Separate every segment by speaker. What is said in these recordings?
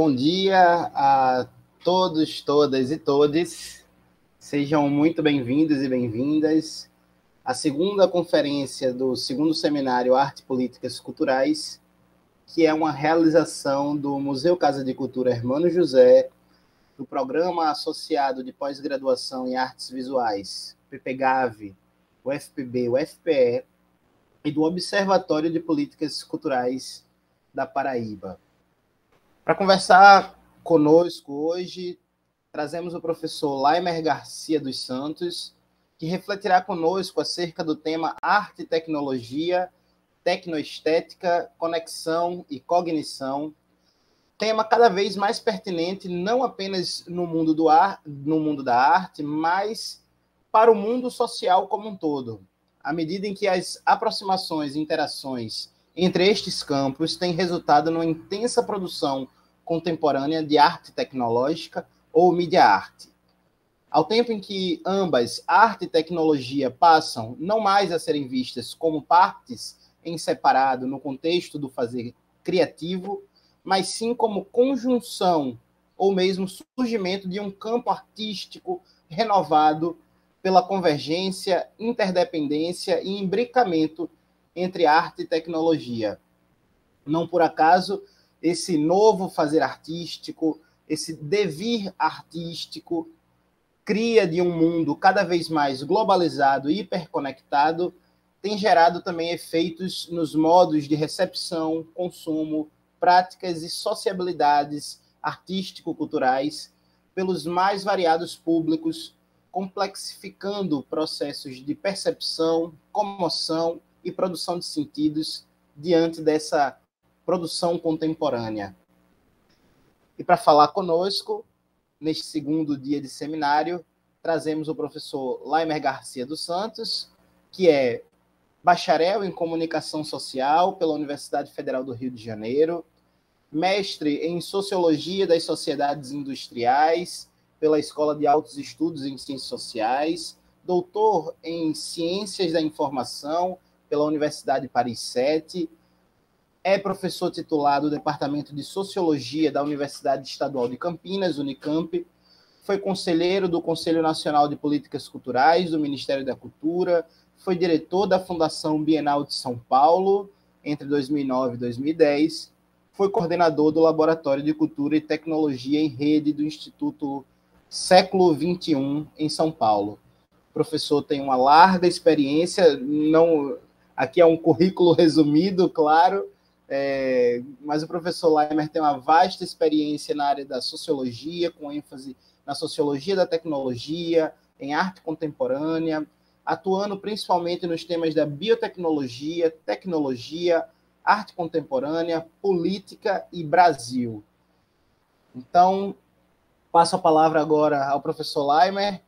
Speaker 1: Bom dia a todos, todas e todes. Sejam muito bem-vindos e bem-vindas à segunda conferência do segundo seminário Arte e Políticas Culturais, que é uma realização do Museu Casa de Cultura Hermano José, do Programa Associado de Pós-Graduação em Artes Visuais, PPGAV, UFPB, UFPE, e do Observatório de Políticas Culturais da Paraíba. Para conversar conosco hoje, trazemos o professor Laimer Garcia dos Santos, que refletirá conosco acerca do tema Arte e Tecnologia, Tecnoestética, Conexão e Cognição, tema cada vez mais pertinente não apenas no mundo da arte, mas para o mundo social como um todo, à medida em que as aproximações e interações entre estes campos têm resultado numa intensa produção contemporânea de arte tecnológica ou mídia arte. Ao tempo em que ambas, arte e tecnologia, passam não mais a serem vistas como partes em separado no contexto do fazer criativo, mas sim como conjunção ou mesmo surgimento de um campo artístico renovado pela convergência, interdependência e imbricamento entre arte e tecnologia. Não por acaso, esse novo fazer artístico, esse devir artístico, cria de um mundo cada vez mais globalizado e hiperconectado, tem gerado também efeitos nos modos de recepção, consumo, práticas e sociabilidades artístico-culturais pelos mais variados públicos, complexificando processos de percepção, comoção e produção de sentidos diante dessa produção contemporânea. E para falar conosco, neste segundo dia de seminário, trazemos o professor Laimer Garcia dos Santos, que é bacharel em Comunicação Social pela Universidade Federal do Rio de Janeiro, mestre em Sociologia das Sociedades Industriais pela Escola de Altos Estudos em Ciências Sociais, doutor em Ciências da Informação pela Universidade Paris 7, é professor titular do Departamento de Sociologia da Universidade Estadual de Campinas, Unicamp, foi conselheiro do Conselho Nacional de Políticas Culturais do Ministério da Cultura, foi diretor da Fundação Bienal de São Paulo entre 2009 e 2010, foi coordenador do Laboratório de Cultura e Tecnologia em Rede do Instituto Século XXI, em São Paulo. O professor tem uma larga experiência, aqui é um currículo resumido, claro, mas o professor Laimer tem uma vasta experiência na área da sociologia, com ênfase na sociologia da tecnologia, em arte contemporânea, atuando principalmente nos temas da biotecnologia, tecnologia, arte contemporânea, política e Brasil. Então, passo a palavra agora ao professor Laimer.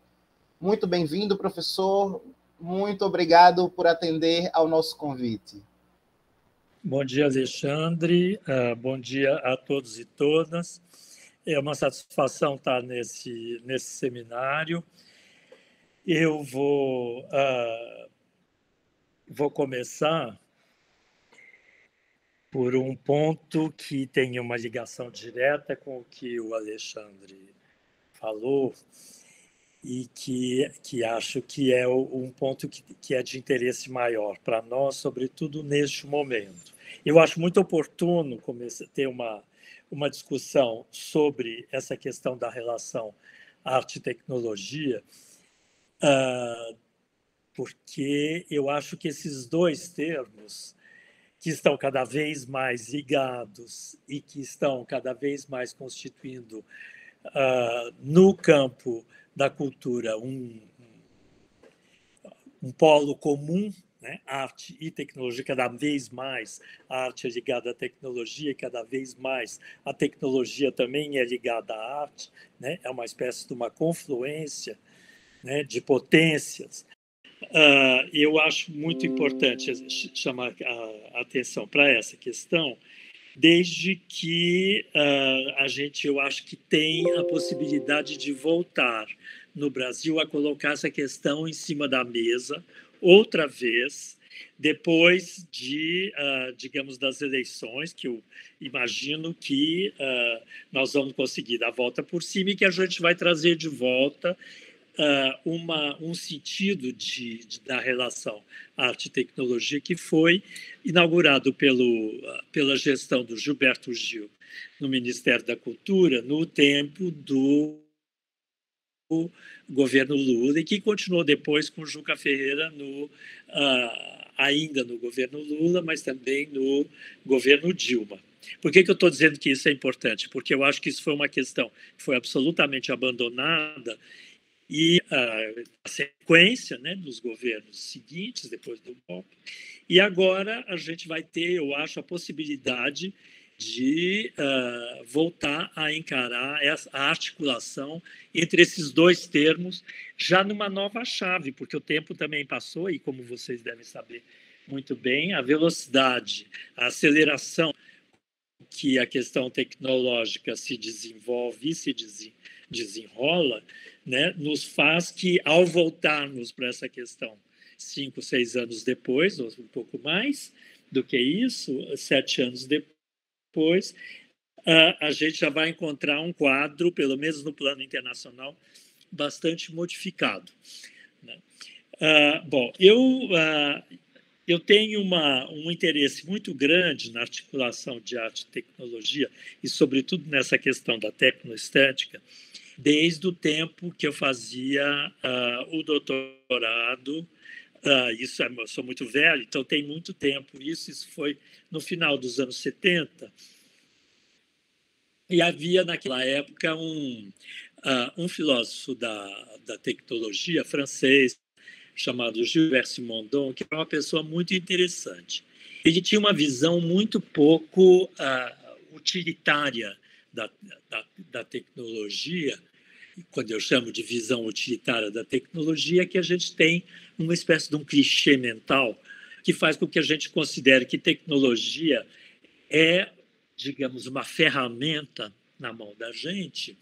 Speaker 1: Muito bem-vindo, professor. Muito obrigado por atender ao nosso convite.
Speaker 2: Bom dia, Alexandre. Bom dia a todos e todas. É uma satisfação estar nesse seminário. Eu vou começar por um ponto que tem uma ligação direta com o que o Alexandre falou e que acho que é um ponto que é de interesse maior para nós, sobretudo neste momento. Eu acho muito oportuno ter uma discussão sobre essa questão da relação arte e tecnologia, porque eu acho que esses dois termos, que estão cada vez mais ligados e que estão cada vez mais constituindo no campo da cultura um polo comum, né? Arte e tecnologia, cada vez mais a arte é ligada à tecnologia, cada vez mais a tecnologia também é ligada à arte, né? É uma espécie de uma confluência, né, de potências. Eu acho muito importante chamar a atenção para essa questão, desde que eu acho que tem a possibilidade de voltar no Brasil a colocar essa questão em cima da mesa outra vez depois digamos, das eleições, que eu imagino que nós vamos conseguir dar a volta por cima e que a gente vai trazer de volta um sentido da relação arte e tecnologia que foi inaugurado pela gestão do Gilberto Gil no Ministério da Cultura no tempo do governo Lula e que continuou depois com o Juca Ferreira ainda no governo Lula, mas também no governo Dilma. Por que eu estou dizendo que isso é importante? Porque eu acho que isso foi uma questão que foi absolutamente abandonada e a sequência, né, dos governos seguintes, depois do golpe. E agora a gente vai ter, eu acho, a possibilidade de voltar a encarar a articulação entre esses dois termos, já numa nova chave, porque o tempo também passou, e como vocês devem saber muito bem, a velocidade, a aceleração que a questão tecnológica se desenvolve e se desenrola, né, nos faz que, ao voltarmos para essa questão 5, 6 anos depois, ou um pouco mais do que isso, 7 anos depois, a gente já vai encontrar um quadro, pelo menos no plano internacional, bastante modificado, né? Bom, eu tenho um interesse muito grande na articulação de arte e tecnologia, e, sobretudo, nessa questão da tecnoestética, desde o tempo que eu fazia o doutorado. Eu sou muito velho, então tem muito tempo. Isso foi no final dos anos 70. E havia, naquela época, um filósofo da tecnologia francês, chamado Gilbert Simondon, que era uma pessoa muito interessante. Ele tinha uma visão muito pouco utilitária da tecnologia. Quando eu chamo de visão utilitária da tecnologia, é que a gente tem uma espécie de um clichê mental que faz com que a gente considere que tecnologia é, digamos, uma ferramenta na mão da gente,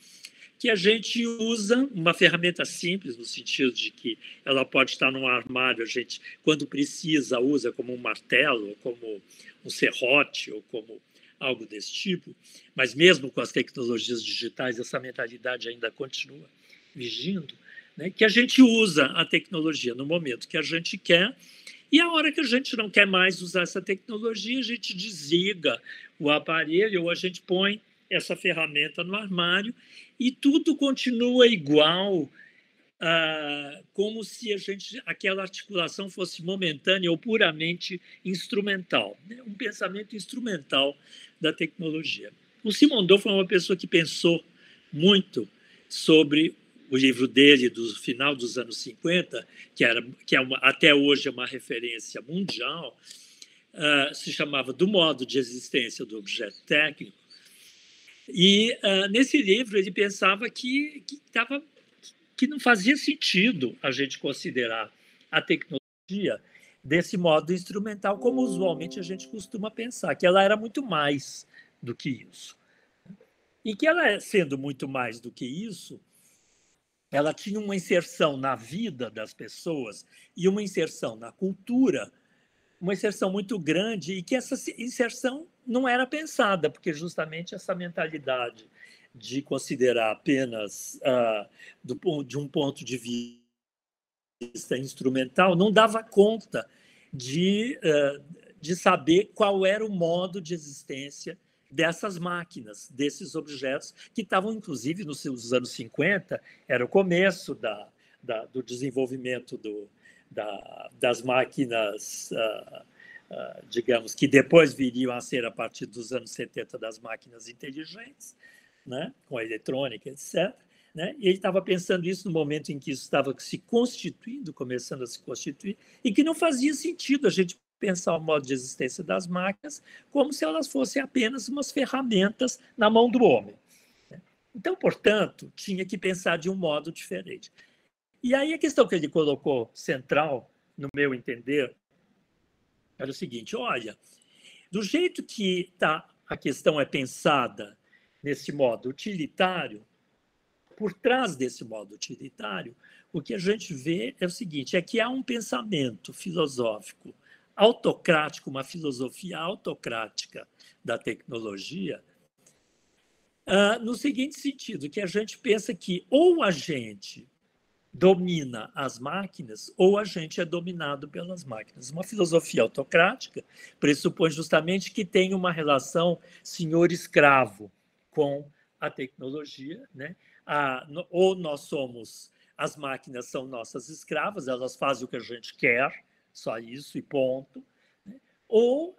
Speaker 2: que a gente usa, uma ferramenta simples, no sentido de que ela pode estar num armário, a gente, quando precisa, usa como um martelo, como um serrote, ou como algo desse tipo, mas mesmo com as tecnologias digitais, essa mentalidade ainda continua vigindo, né? Que a gente usa a tecnologia no momento que a gente quer, e a hora que a gente não quer mais usar essa tecnologia, a gente desliga o aparelho ou a gente põe essa ferramenta no armário e tudo continua igual, como se aquela articulação fosse momentânea ou puramente instrumental, né? Um pensamento instrumental da tecnologia. O Simondon foi uma pessoa que pensou muito sobre o livro dele do final dos anos 50, até hoje é uma referência mundial, se chamava Do Modo de Existência do Objeto Técnico. E nesse livro ele pensava que não fazia sentido a gente considerar a tecnologia desse modo instrumental, como usualmente a gente costuma pensar, que ela era muito mais do que isso. E que ela, sendo muito mais do que isso, ela tinha uma inserção na vida das pessoas e uma inserção na cultura, uma inserção muito grande, e que essa inserção não era pensada, porque justamente essa mentalidade de considerar apenas de um ponto de vista instrumental não dava conta de saber qual era o modo de existência dessas máquinas, desses objetos, que estavam, inclusive, nos anos 50, era o começo do desenvolvimento das máquinas, digamos, que depois viriam a ser, a partir dos anos 70, das máquinas inteligentes, né, com a eletrônica, etc. Né? E ele estava pensando isso no momento em que isso estava se constituindo, começando a se constituir, e que não fazia sentido a gente pensar o modo de existência das máquinas como se elas fossem apenas umas ferramentas na mão do homem. Então, portanto, tinha que pensar de um modo diferente. E aí a questão que ele colocou central, no meu entender, era o seguinte: olha, do jeito que a questão é pensada nesse modo utilitário, por trás desse modo utilitário, o que a gente vê é o seguinte: é que há um pensamento filosófico autocrático, uma filosofia autocrática da tecnologia, no seguinte sentido, que a gente pensa que ou a gente domina as máquinas ou a gente é dominado pelas máquinas. Uma filosofia autocrática pressupõe justamente que tem uma relação senhor-escravo com a tecnologia, né? Ou nós somos, as máquinas são nossas escravas, elas fazem o que a gente quer, só isso e ponto. Ou,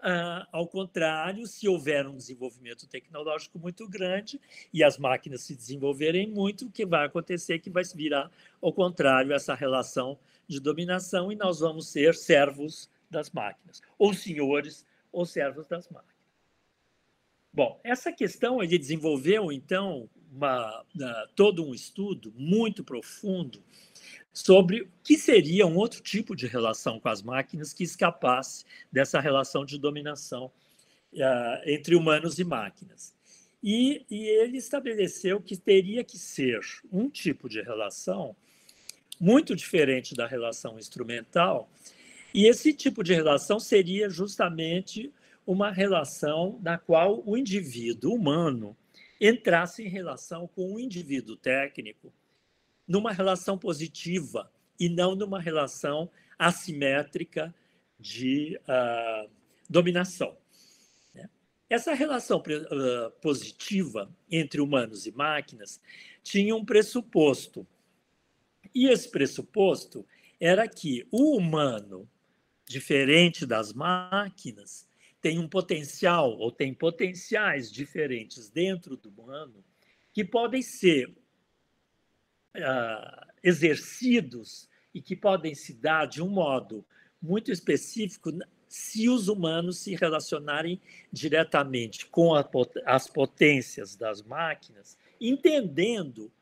Speaker 2: ao contrário, se houver um desenvolvimento tecnológico muito grande e as máquinas se desenvolverem muito, o que vai acontecer é que vai se virar, ao contrário, essa relação de dominação e nós vamos ser servos das máquinas, ou senhores ou servos das máquinas. Bom, essa questão ele desenvolveu, então, todo um estudo muito profundo sobre o que seria um outro tipo de relação com as máquinas que escapasse dessa relação de dominação entre humanos e máquinas. E ele estabeleceu que teria que ser um tipo de relação muito diferente da relação instrumental, e esse tipo de relação seria justamente uma relação na qual o indivíduo humano entrasse em relação com o indivíduo técnico numa relação positiva e não numa relação assimétrica de dominação. Essa relação positiva entre humanos e máquinas tinha um pressuposto. E esse pressuposto era que o humano, diferente das máquinas, tem um potencial ou tem potenciais diferentes dentro do humano que podem ser exercidos e que podem se dar de um modo muito específico se os humanos se relacionarem diretamente com as potências das máquinas, entendendo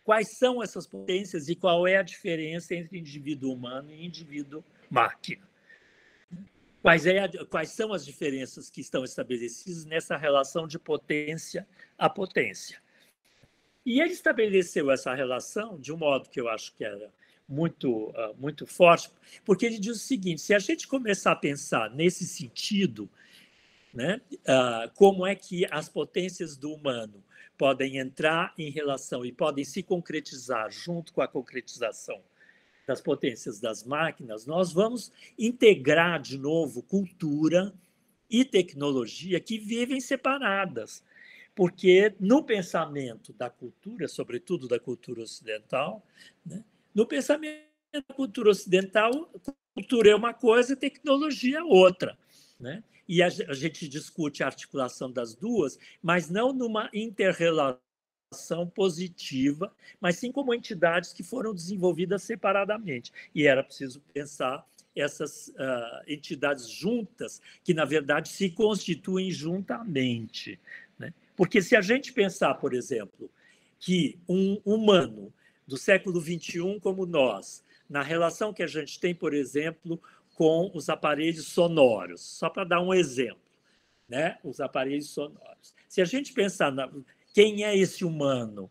Speaker 2: quais são essas potências e qual é a diferença entre indivíduo humano e indivíduo máquina. Quais são as diferenças que estão estabelecidas nessa relação de potência a potência. E ele estabeleceu essa relação de um modo que eu acho que era muito forte, porque ele diz o seguinte: se a gente começar a pensar nesse sentido, né, como é que as potências do humano podem entrar em relação e podem se concretizar junto com a concretização das potências das máquinas, nós vamos integrar de novo cultura e tecnologia que vivem separadas. Porque no pensamento da cultura, sobretudo da cultura ocidental, né, no pensamento da cultura ocidental, cultura é uma coisa, tecnologia é outra. Né? E a gente discute a articulação das duas, mas não numa inter-relação positiva, mas sim como entidades que foram desenvolvidas separadamente. E era preciso pensar essas entidades juntas, que, na verdade, se constituem juntamente. Né? Porque se a gente pensar, por exemplo, que um humano do século XXI como nós, na relação que a gente tem, por exemplo, com os aparelhos sonoros, só para dar um exemplo, né? Os aparelhos sonoros. Se a gente pensar quem é esse humano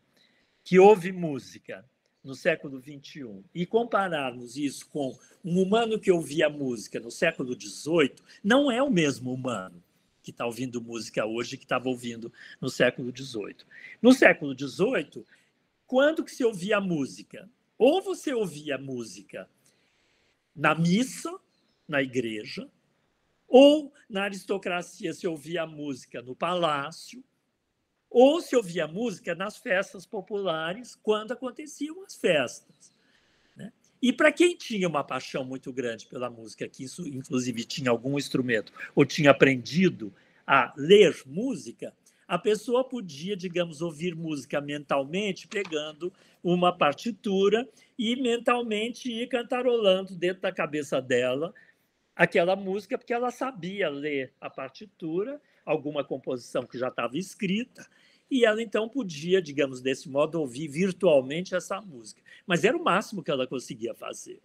Speaker 2: que ouve música no século XXI e compararmos isso com um humano que ouvia música no século XVIII, não é o mesmo humano que está ouvindo música hoje que estava ouvindo no século XVIII. No século XVIII, quando que se ouvia música? Ou você ouvia música na missa, na igreja, ou na aristocracia se ouvia música no palácio, ou se ouvia música nas festas populares, quando aconteciam as festas. Né? E para quem tinha uma paixão muito grande pela música, que isso, inclusive, tinha algum instrumento, ou tinha aprendido a ler música, a pessoa podia, digamos, ouvir música mentalmente, pegando uma partitura e mentalmente ir cantarolando dentro da cabeça dela aquela música, porque ela sabia ler a partitura, alguma composição que já estava escrita, e ela então podia, digamos, desse modo, ouvir virtualmente essa música. Mas era o máximo que ela conseguia fazer.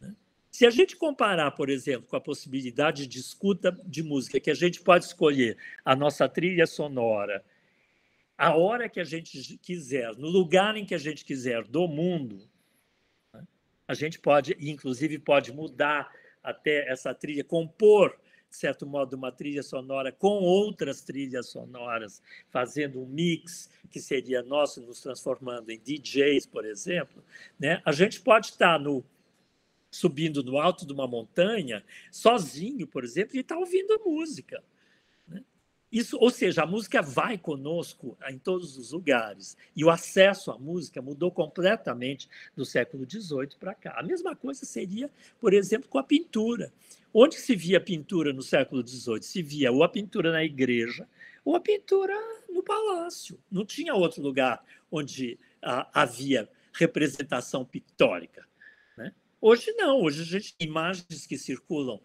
Speaker 2: Né? Se a gente comparar, por exemplo, com a possibilidade de escuta de música, que a gente pode escolher a nossa trilha sonora, a hora que a gente quiser, no lugar em que a gente quiser do mundo, né? A gente pode, inclusive, pode mudar até essa trilha, compor, de certo modo, uma trilha sonora com outras trilhas sonoras, fazendo um mix que seria nosso, nos transformando em DJs, por exemplo, né? A gente pode estar subindo no alto de uma montanha, sozinho, por exemplo, e estar ouvindo música. Isso, ou seja, a música vai conosco em todos os lugares. E o acesso à música mudou completamente do século XVIII para cá. A mesma coisa seria, por exemplo, com a pintura. Onde se via pintura no século XVIII? Se via ou a pintura na igreja ou a pintura no palácio. Não tinha outro lugar onde havia representação pictórica. Né? Hoje não, hoje a gente tem imagens que circulam,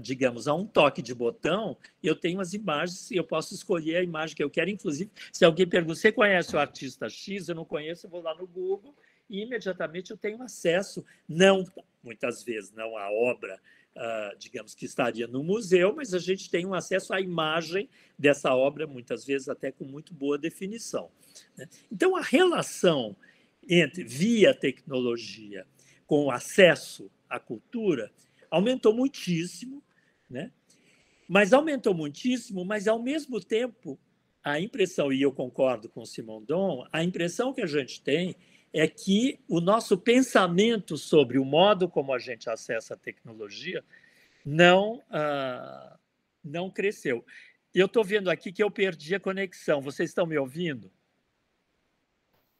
Speaker 2: digamos, a um toque de botão, eu tenho as imagens e eu posso escolher a imagem que eu quero. Inclusive, se alguém pergunta, você conhece o artista X? Eu não conheço, eu vou lá no Google e imediatamente eu tenho acesso, não, muitas vezes, não à obra, digamos, que estaria no museu, mas a gente tem um acesso à imagem dessa obra, muitas vezes até com muito boa definição. Né? Então, a relação entre via tecnologia com acesso à cultura aumentou muitíssimo, né? Mas aumentou muitíssimo, mas ao mesmo tempo a impressão, e eu concordo com o Simondon, a impressão que a gente tem é que o nosso pensamento sobre o modo como a gente acessa a tecnologia não cresceu. Eu estou vendo aqui que eu perdi a conexão. Vocês estão me ouvindo?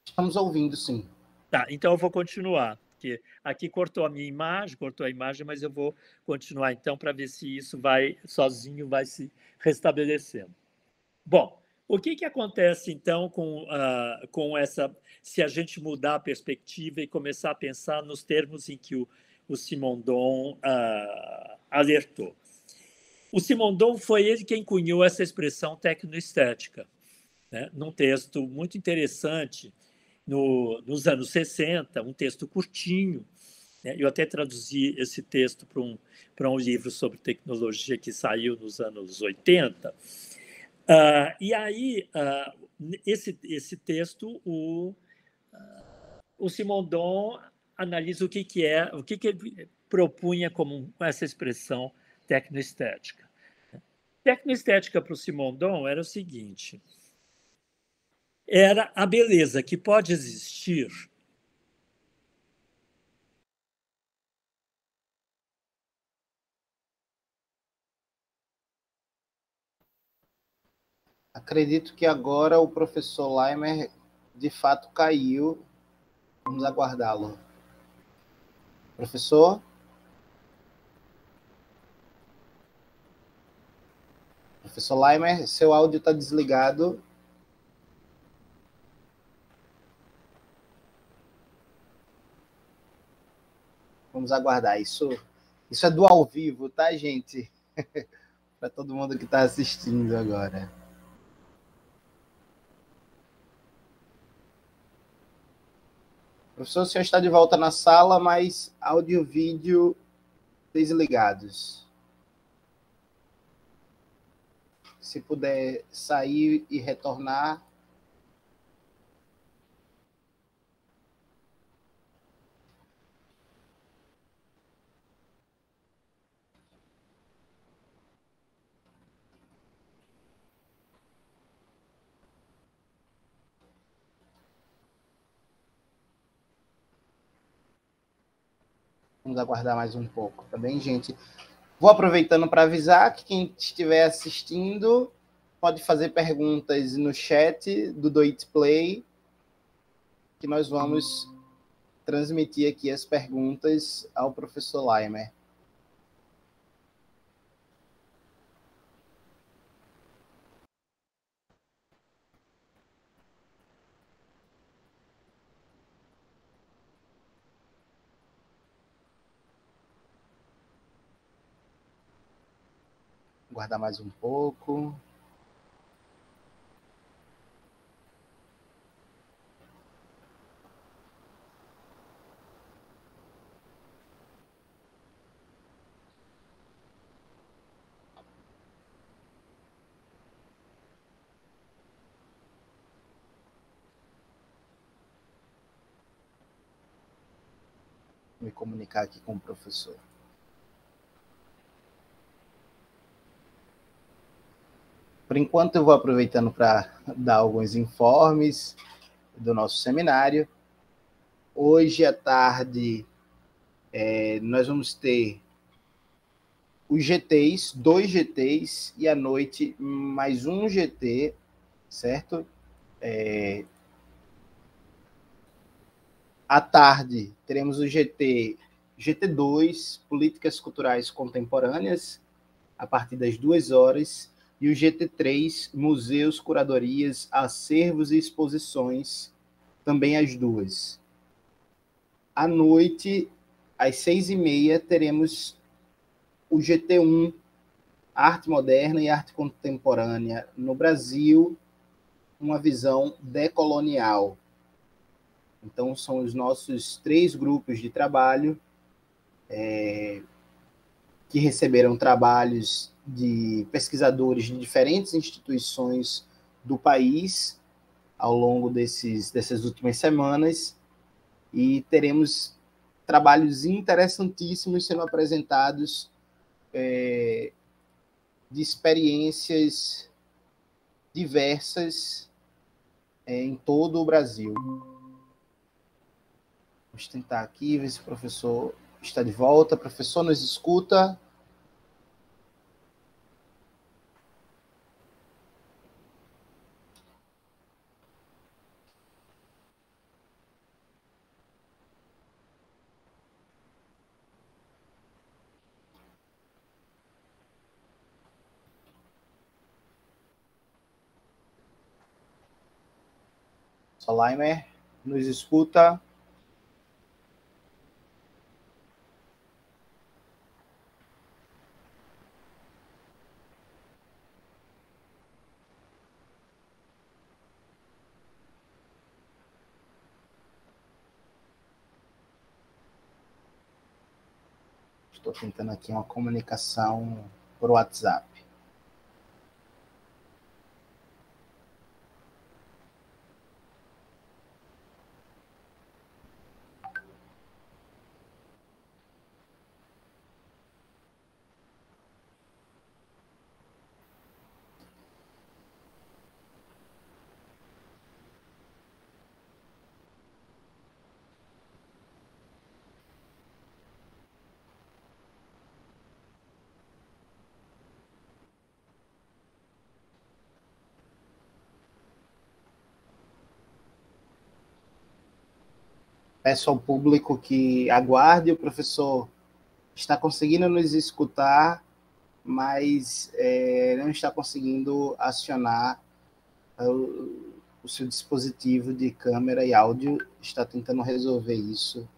Speaker 1: Estamos ouvindo, sim.
Speaker 2: Tá, então eu vou continuar, porque aqui cortou a minha imagem, cortou a imagem, mas eu vou continuar então para ver se isso vai sozinho, vai se restabelecendo. Bom, o que acontece então com essa, se a gente mudar a perspectiva e começar a pensar nos termos em que o Simondon alertou? O Simondon foi ele quem cunhou essa expressão tecnoestética, né, num texto muito interessante nos anos 60, um texto curtinho. Né? Eu até traduzi esse texto para um livro sobre tecnologia que saiu nos anos 80. E aí, esse texto, o Simondon analisa o que ele propunha como essa expressão tecnoestética. Tecnoestética para o Simondon era o seguinte: era a beleza que pode existir
Speaker 1: Acredito que agora o professor Leimer de fato caiu. Vamos aguardá-lo. Professor? Professor Leimer, seu áudio está desligado. Vamos aguardar. Isso é do ao vivo, tá, gente? Para todo mundo que está assistindo agora. Professor, o senhor está de volta na sala, mas áudio e vídeo desligados. Se puder sair e retornar. Vamos aguardar mais um pouco, tá bem, gente? Vou aproveitando para avisar que quem estiver assistindo pode fazer perguntas no chat do Do It Play, que nós vamos transmitir aqui as perguntas ao professor Leimer. Guardar mais um pouco. Me comunicar aqui com o professor. Por enquanto, eu vou aproveitando para dar alguns informes do nosso seminário. Hoje à tarde, nós vamos ter os GTs, 2 GTs, e à noite mais um GT, certo? À tarde, teremos o GT2, Políticas Culturais Contemporâneas, a partir das 2h, e o GT3, Museus, Curadorias, Acervos e Exposições, também às 2h. À noite, às 6h30, teremos o GT1, Arte Moderna e Arte Contemporânea no Brasil, uma visão decolonial. Então, são os nossos 3 grupos de trabalho que receberam trabalhos de pesquisadores de diferentes instituições do país ao longo dessas últimas semanas, e teremos trabalhos interessantíssimos sendo apresentados de experiências diversas em todo o Brasil. Vamos tentar aqui ver se o professor está de volta. Professor, nos escuta? Solaimer, nos escuta? Estou tentando aqui uma comunicação por WhatsApp. Peço ao público que aguarde, o professor está conseguindo nos escutar, mas não está conseguindo acionar o seu dispositivo de câmera e áudio, está tentando resolver isso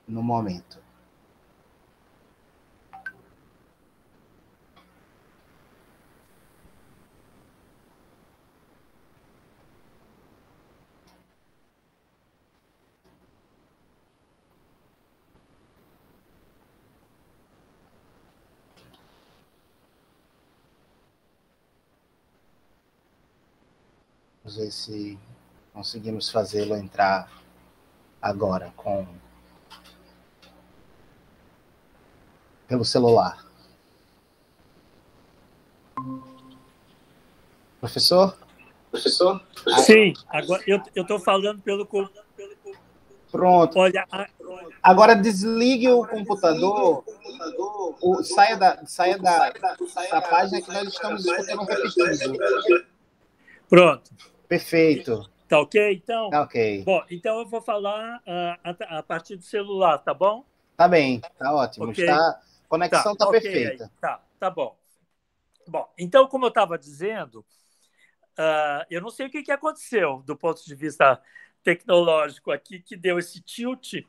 Speaker 1: no momento. Vamos ver se conseguimos fazê-lo entrar agora pelo celular. Professor? Professor?
Speaker 2: Sim, agora eu estou falando pelo...
Speaker 1: Pronto.
Speaker 2: Olha,
Speaker 1: agora desligue o computador, saia da página que nós estamos escutando repetindo.
Speaker 2: Pronto.
Speaker 1: Perfeito.
Speaker 2: Tá ok, então?
Speaker 1: Tá ok.
Speaker 2: Bom, então eu vou falar a partir do celular, tá bom?
Speaker 1: Tá bem, tá ótimo.
Speaker 2: Okay.
Speaker 1: A conexão tá okay perfeita.
Speaker 2: Aí. Tá bom. Bom, então, como eu estava dizendo, eu não sei o que aconteceu do ponto de vista tecnológico aqui, que deu esse tilt.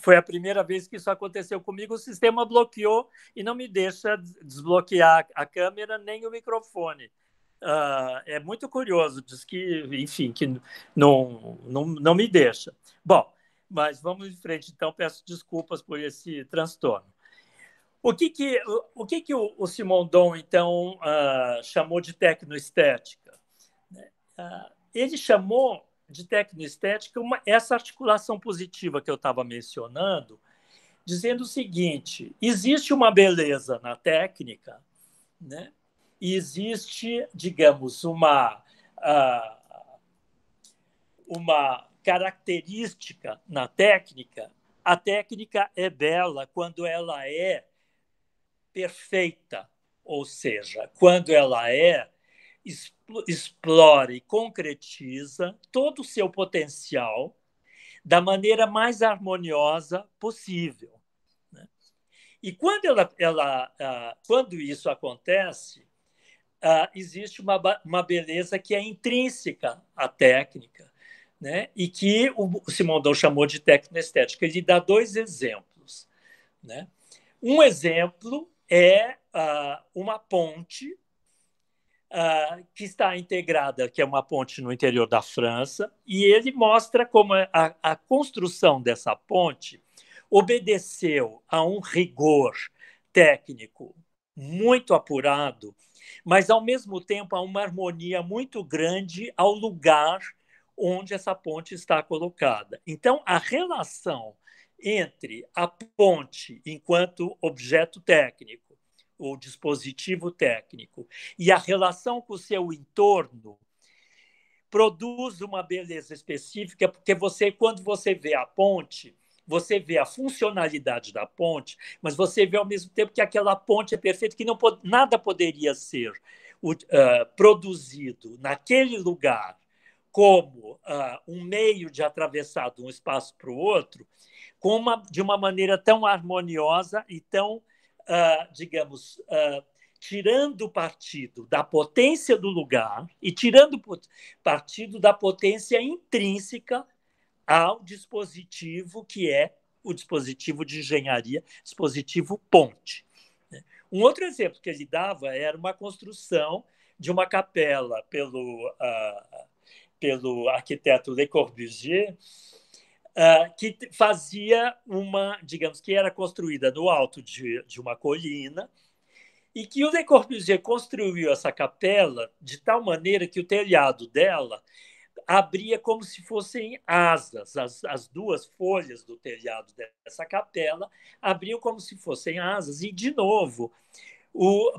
Speaker 2: Foi a primeira vez que isso aconteceu comigo. O sistema bloqueou e não me deixa desbloquear a câmera nem o microfone. É muito curioso, diz que, enfim, que não me deixa. Bom, mas vamos em frente, então. Peço desculpas por esse transtorno. O que o Simondon, então, chamou de tecnoestética? Ele chamou de tecnoestética essa articulação positiva que eu estava mencionando, dizendo o seguinte: existe uma beleza na técnica, né? e existe, digamos, uma característica na técnica. A técnica é bela quando ela é perfeita, ou seja, quando ela explora e concretiza todo o seu potencial da maneira mais harmoniosa possível. E quando isso acontece, existe uma beleza que é intrínseca à técnica, né? E que o Simondon chamou de tecnoestética. Ele dá dois exemplos. Né? Um exemplo é uma ponte que está integrada, que é uma ponte no interior da França, e ele mostra como a construção dessa ponte obedeceu a um rigor técnico muito apurado, mas, ao mesmo tempo, a uma harmonia muito grande ao lugar onde essa ponte está colocada. Então, a relação entre a ponte enquanto objeto técnico, ou dispositivo técnico, e a relação com o seu entorno produz uma beleza específica, porque quando você vê a ponte, você vê a funcionalidade da ponte, mas você vê ao mesmo tempo que aquela ponte é perfeita, que nada poderia ser produzido naquele lugar como um meio de atravessar de um espaço para o outro, de uma maneira tão harmoniosa e tão, digamos, tirando partido da potência do lugar e tirando partido da potência intrínseca ao dispositivo que é o dispositivo de engenharia, dispositivo ponte. Um outro exemplo que ele dava era uma construção de uma capela pelo arquiteto Le Corbusier, que fazia digamos que era construída no alto de uma colina, e que o Le Corbusier construiu essa capela de tal maneira que o telhado dela abria como se fossem asas. As duas folhas do telhado dessa capela abriam como se fossem asas. E, de novo,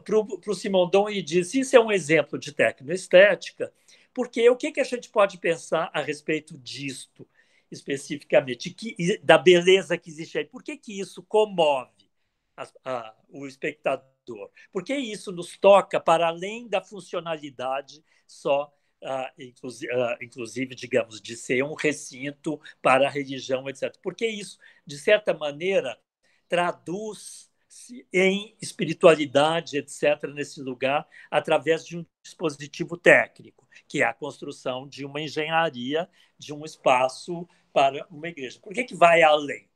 Speaker 2: para o Simondon, ele diz: isso é um exemplo de tecnoestética, porque o que a gente pode pensar a respeito disto, especificamente, da beleza que existe aí? Por que isso comove o espectador? Porque isso nos toca para além da funcionalidade só, inclusive, digamos, de ser um recinto para a religião, etc. Porque isso, de certa maneira, traduz em espiritualidade, etc., nesse lugar, através de um dispositivo técnico, que é a construção de uma engenharia, de um espaço para uma igreja. Por que vai além?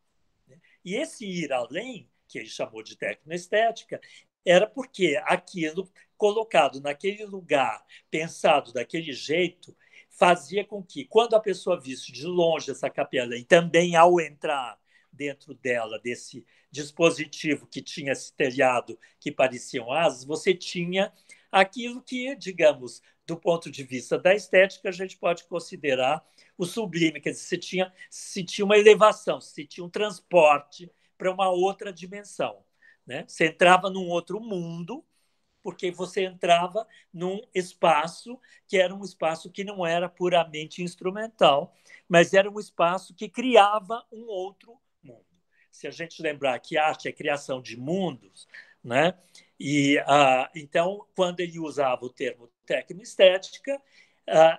Speaker 2: E esse ir além, que ele chamou de tecnoestética, era porque aquilo colocado naquele lugar, pensado daquele jeito, fazia com que, quando a pessoa visse de longe essa capela, e também ao entrar dentro dela, desse dispositivo que tinha esse telhado que pareciam asas, você tinha aquilo que, digamos, do ponto de vista da estética, a gente pode considerar o sublime, quer dizer, se tinha uma elevação, se tinha um transporte para uma outra dimensão. Né? Você entrava num outro mundo, porque você entrava num espaço que era um espaço que não era puramente instrumental, mas era um espaço que criava um outro mundo. Se a gente lembrar que arte é criação de mundos, né? E então, quando ele usava o termo tecnoestética,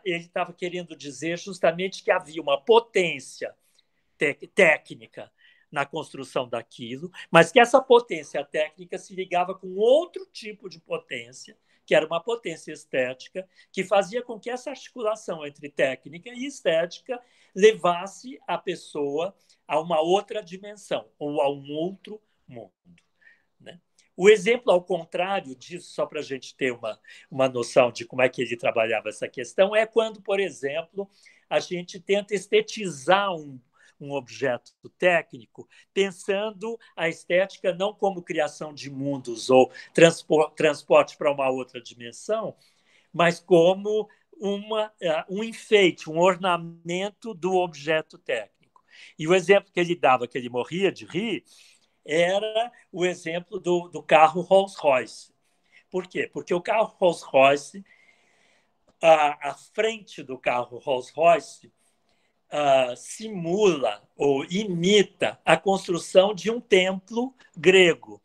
Speaker 2: ele estava querendo dizer justamente que havia uma potência técnica na construção daquilo, mas que essa potência técnica se ligava com outro tipo de potência, que era uma potência estética, que fazia com que essa articulação entre técnica e estética levasse a pessoa a uma outra dimensão, ou a um outro mundo. Né? O exemplo ao contrário disso, só para a gente ter uma noção de como é que ele trabalhava essa questão, é quando, por exemplo, a gente tenta estetizar um objeto técnico, pensando a estética não como criação de mundos ou transporte para uma outra dimensão, mas como um enfeite, um ornamento do objeto técnico. E o exemplo que ele dava, que ele morria de rir, era o exemplo do carro Rolls-Royce. Por quê? Porque o carro Rolls-Royce, a frente do carro Rolls-Royce, simula ou imita a construção de um templo grego.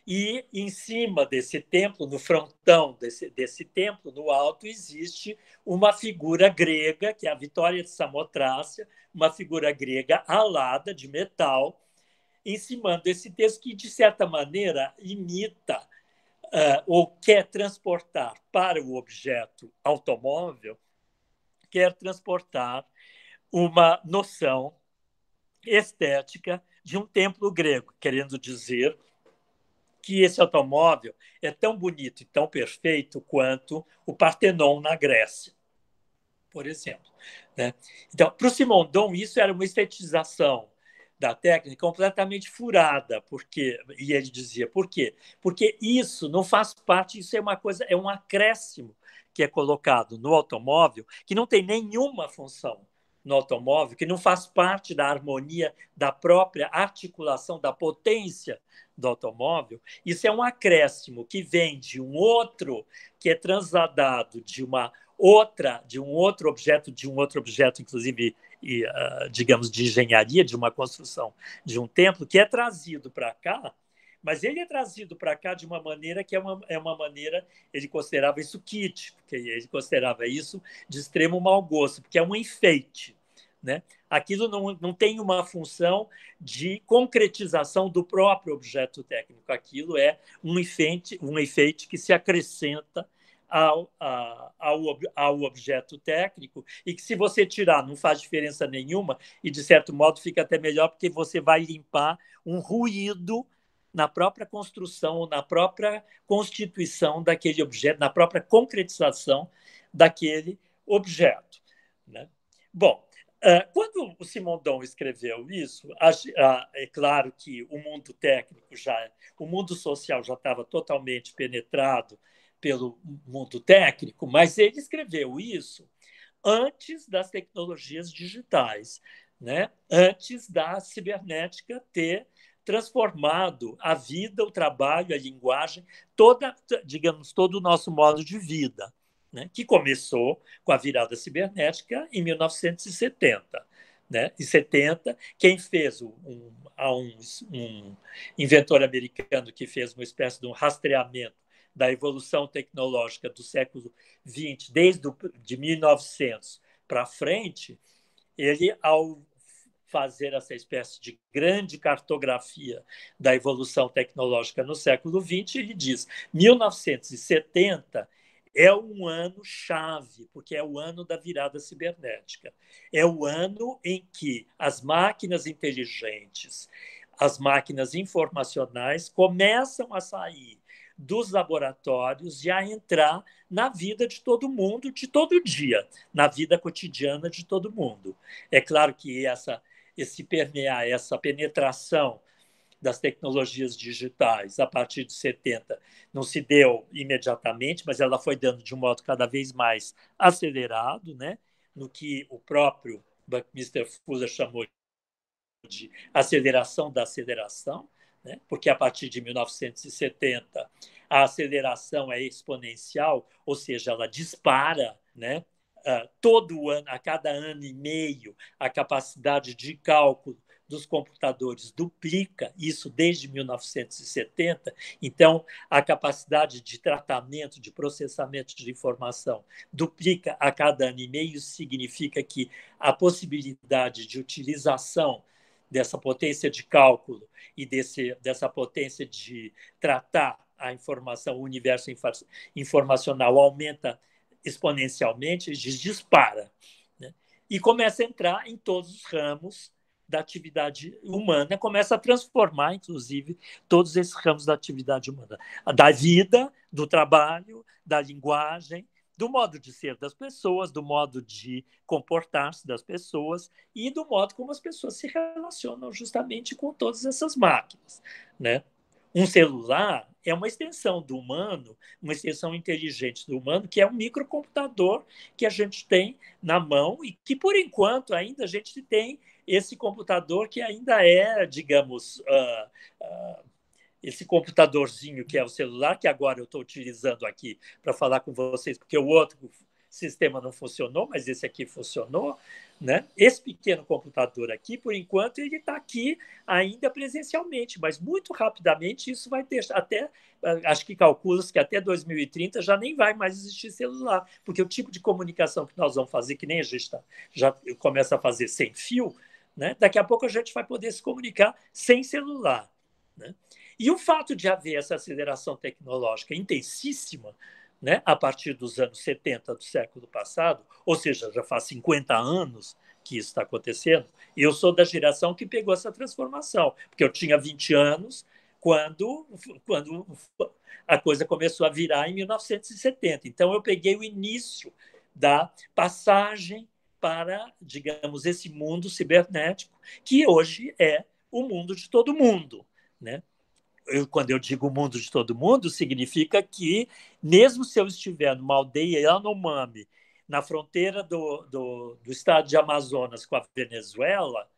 Speaker 2: E em cima desse templo, no frontão desse templo, no alto, existe uma figura grega, que é a Vitória de Samotrácia, uma figura grega alada de metal, em cima desse texto que, de certa maneira, imita ou quer transportar para o objeto automóvel, quer transportar uma noção estética de um templo grego, querendo dizer que esse automóvel é tão bonito e tão perfeito quanto o Partenon na Grécia, por exemplo. Né? Então, para o Simondon, isso era uma estetização da técnica completamente furada, e ele dizia, por quê? Porque isso não faz parte, isso é uma coisa, é um acréscimo que é colocado no automóvel, que não tem nenhuma função no automóvel, que não faz parte da harmonia da própria articulação, da potência do automóvel. Isso é um acréscimo que vem de um outro, que é transladado de um outro objeto, inclusive, digamos, de engenharia, de uma construção de um templo, que é trazido para cá, mas ele é trazido para cá de uma maneira que é uma maneira, ele considerava isso kitsch, porque ele considerava isso de extremo mau gosto, porque é um enfeite. Né? Aquilo não tem uma função de concretização do próprio objeto técnico, aquilo é um enfeite que se acrescenta ao objeto técnico e que, se você tirar, não faz diferença nenhuma e, de certo modo, fica até melhor porque você vai limpar um ruído na própria construção, na própria constituição daquele objeto, na própria concretização daquele objeto. Né? Bom, quando o Simondon escreveu isso, é claro que o mundo técnico o mundo social já estava totalmente penetrado pelo mundo técnico, mas ele escreveu isso antes das tecnologias digitais, né? Antes da cibernética ter transformado a vida, o trabalho, a linguagem, todo o nosso modo de vida, né? Que começou com a virada cibernética em 1970. Né? Em 70, quem fez um inventor americano que fez uma espécie de um rastreamento da evolução tecnológica do século XX, de 1900 para frente, ele, ao fazer essa espécie de grande cartografia da evolução tecnológica no século XX, ele diz: 1970 é um ano chave, porque é o ano da virada cibernética. É o ano em que as máquinas inteligentes, as máquinas informacionais começam a sair dos laboratórios e a entrar na vida de todo mundo, de todo dia, na vida cotidiana de todo mundo. É claro que essa penetração das tecnologias digitais a partir de 70 não se deu imediatamente, mas ela foi dando de um modo cada vez mais acelerado, né? No que o próprio Buckminster Fuller chamou de aceleração da aceleração, né? Porque a partir de 1970 a aceleração é exponencial, ou seja, ela dispara, né? Todo ano, a cada ano e meio, a capacidade de cálculo dos computadores duplica, isso desde 1970. Então, a capacidade de tratamento, de processamento de informação duplica a cada ano e meio. Isso significa que a possibilidade de utilização dessa potência de cálculo e dessa potência de tratar a informação, o universo informacional aumenta exponencialmente, dispara, né? E começa a entrar em todos os ramos da atividade humana, começa a transformar, inclusive, todos esses ramos da atividade humana, da vida, do trabalho, da linguagem, do modo de ser das pessoas, do modo de comportar-se das pessoas e do modo como as pessoas se relacionam justamente com todas essas máquinas, né? Um celular é uma extensão do humano, uma extensão inteligente do humano, que é um microcomputador que a gente tem na mão e que, por enquanto, ainda a gente tem esse computador que ainda é, digamos, esse computadorzinho que é o celular, que agora eu estou utilizando aqui para falar com vocês, porque o outro sistema não funcionou, mas esse aqui funcionou, né? Esse pequeno computador aqui, por enquanto, ele está aqui ainda presencialmente, mas muito rapidamente isso vai ter até, acho que calcula-se que até 2030 já nem vai mais existir celular, porque o tipo de comunicação que nós vamos fazer, que nem a gente já começa a fazer sem fio, né? Daqui a pouco a gente vai poder se comunicar sem celular, né? E o fato de haver essa aceleração tecnológica intensíssima, né, a partir dos anos 70 do século passado, ou seja, já faz 50 anos que isso está acontecendo, e eu sou da geração que pegou essa transformação, porque eu tinha 20 anos quando a coisa começou a virar em 1970. Então, eu peguei o início da passagem para, digamos, esse mundo cibernético, que hoje é o mundo de todo mundo, né? Quando eu digo mundo de todo mundo, significa que, mesmo se eu estiver numa aldeia Yanomami, na fronteira do estado de Amazonas com a Venezuela,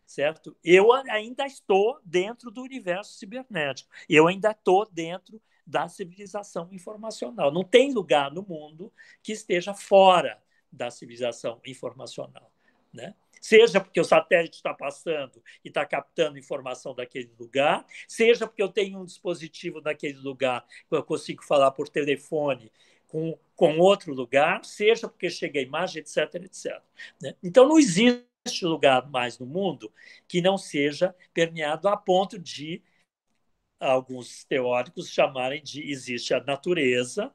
Speaker 2: certo? Eu ainda estou dentro do universo cibernético, eu ainda estou dentro da civilização informacional. Não tem lugar no mundo que esteja fora da civilização informacional, né? Seja porque o satélite está passando e está captando informação daquele lugar, seja porque eu tenho um dispositivo naquele lugar que eu consigo falar por telefone com outro lugar, seja porque chega a imagem, etc, etc. Né? Então, não existe lugar mais no mundo que não seja permeado a ponto de alguns teóricos chamarem de existe a natureza,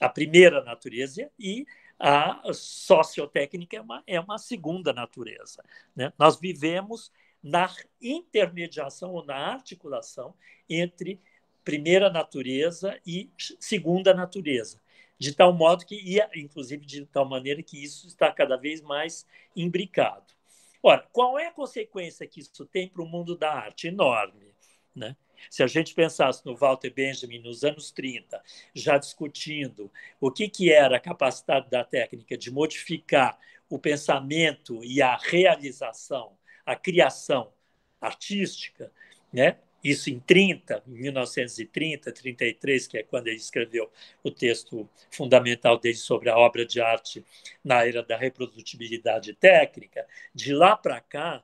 Speaker 2: a primeira natureza, e a sociotécnica é uma segunda natureza, né? Nós vivemos na intermediação ou na articulação entre primeira natureza e segunda natureza, de tal modo que, inclusive de tal maneira que isso está cada vez mais imbricado. Ora, qual é a consequência que isso tem para o mundo da arte? Enorme, né? Se a gente pensasse no Walter Benjamin nos anos 30, já discutindo o que era a capacidade da técnica de modificar o pensamento e a realização, a criação artística, né? Isso em 1930, 33, que é quando ele escreveu o texto fundamental dele sobre a obra de arte na era da reprodutibilidade técnica. De lá para cá,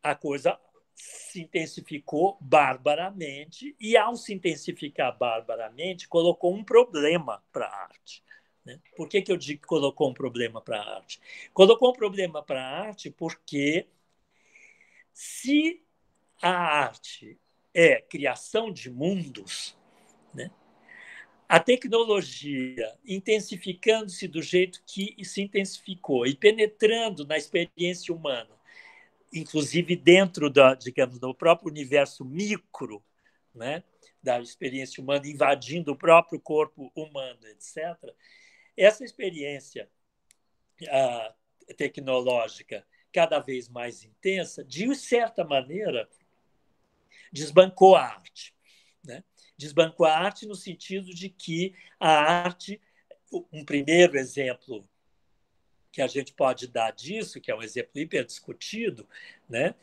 Speaker 2: a coisa se intensificou barbaramente e, ao se intensificar barbaramente, colocou um problema para a arte. Né? Por que eu digo que colocou um problema para a arte? Colocou um problema para a arte porque, se a arte é criação de mundos, né, a tecnologia intensificando-se do jeito que se intensificou e penetrando na experiência humana, inclusive dentro digamos, do próprio universo micro, né, da experiência humana, invadindo o próprio corpo humano, etc. Essa experiência tecnológica cada vez mais intensa, de certa maneira, desbancou a arte, né? Desbancou a arte no sentido de que a arte, um primeiro exemplo que a gente pode dar disso, que é um exemplo hiperdiscutido, né,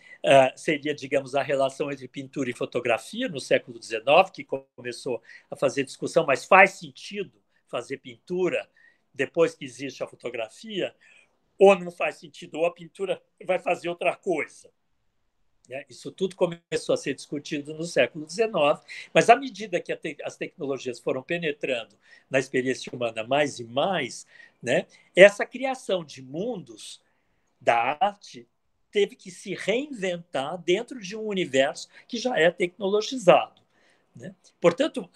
Speaker 2: seria, digamos, a relação entre pintura e fotografia no século XIX, que começou a fazer discussão, mas faz sentido fazer pintura depois que existe a fotografia, ou não faz sentido, ou a pintura vai fazer outra coisa. Isso tudo começou a ser discutido no século XIX, mas à medida que as tecnologias foram penetrando na experiência humana mais e mais, né, essa criação de mundos da arte teve que se reinventar dentro de um universo que já é tecnologizado. Né? Portanto,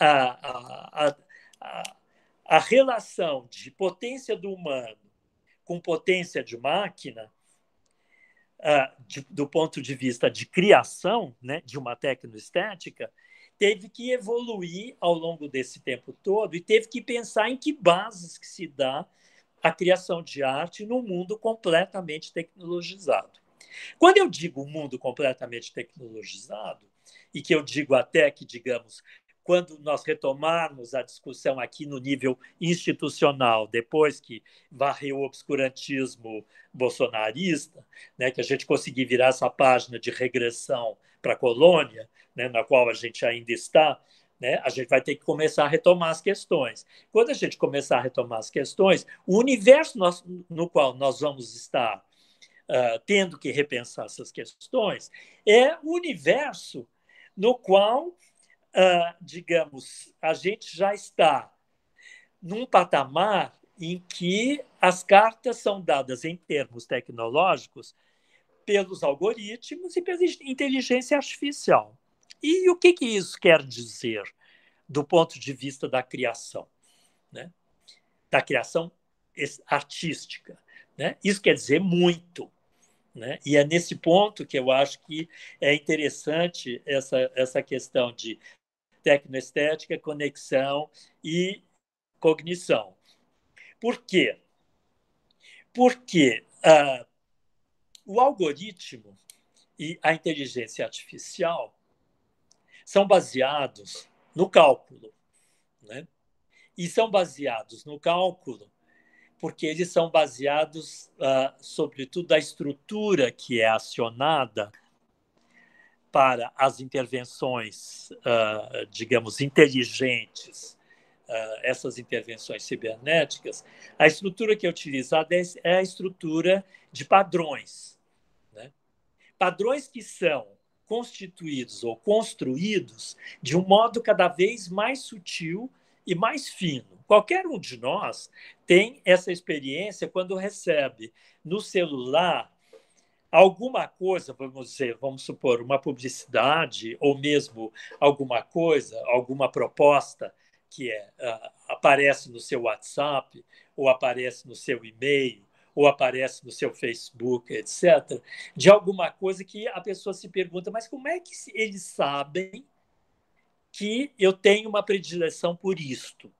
Speaker 2: a relação de potência do humano com potência de máquina, do ponto de vista de criação, né, de uma tecnoestética, teve que evoluir ao longo desse tempo todo e teve que pensar em que bases que se dá a criação de arte num mundo completamente tecnologizado. Quando eu digo mundo completamente tecnologizado, e que eu digo até que, digamos, quando nós retomarmos a discussão aqui no nível institucional, depois que varreu o obscurantismo bolsonarista, né, que a gente conseguir virar essa página de regressão para a colônia, né, na qual a gente ainda está, né, a gente vai ter que começar a retomar as questões. Quando a gente começar a retomar as questões, o universo no qual nós vamos estar tendo que repensar essas questões é o universo no qual digamos, a gente já está num patamar em que as cartas são dadas em termos tecnológicos pelos algoritmos e pela inteligência artificial. E o que isso quer dizer do ponto de vista da criação, né? Da criação artística, né? Isso quer dizer muito, né? E é nesse ponto que eu acho que é interessante essa questão de tecnoestética, conexão e cognição. Por quê? Porque o algoritmo e a inteligência artificial são baseados no cálculo, né? E são baseados no cálculo porque eles são baseados, sobretudo, da estrutura que é acionada para as intervenções, digamos, inteligentes, essas intervenções cibernéticas, a estrutura que é utilizada é a estrutura de padrões, né? Padrões que são constituídos ou construídos de um modo cada vez mais sutil e mais fino. Qualquer um de nós tem essa experiência quando recebe no celular alguma coisa, vamos supor, uma publicidade ou mesmo alguma coisa, alguma proposta que aparece no seu WhatsApp, ou aparece no seu e-mail, ou aparece no seu Facebook, etc., de alguma coisa que a pessoa se pergunta, mas como é que eles sabem que eu tenho uma predileção por isto?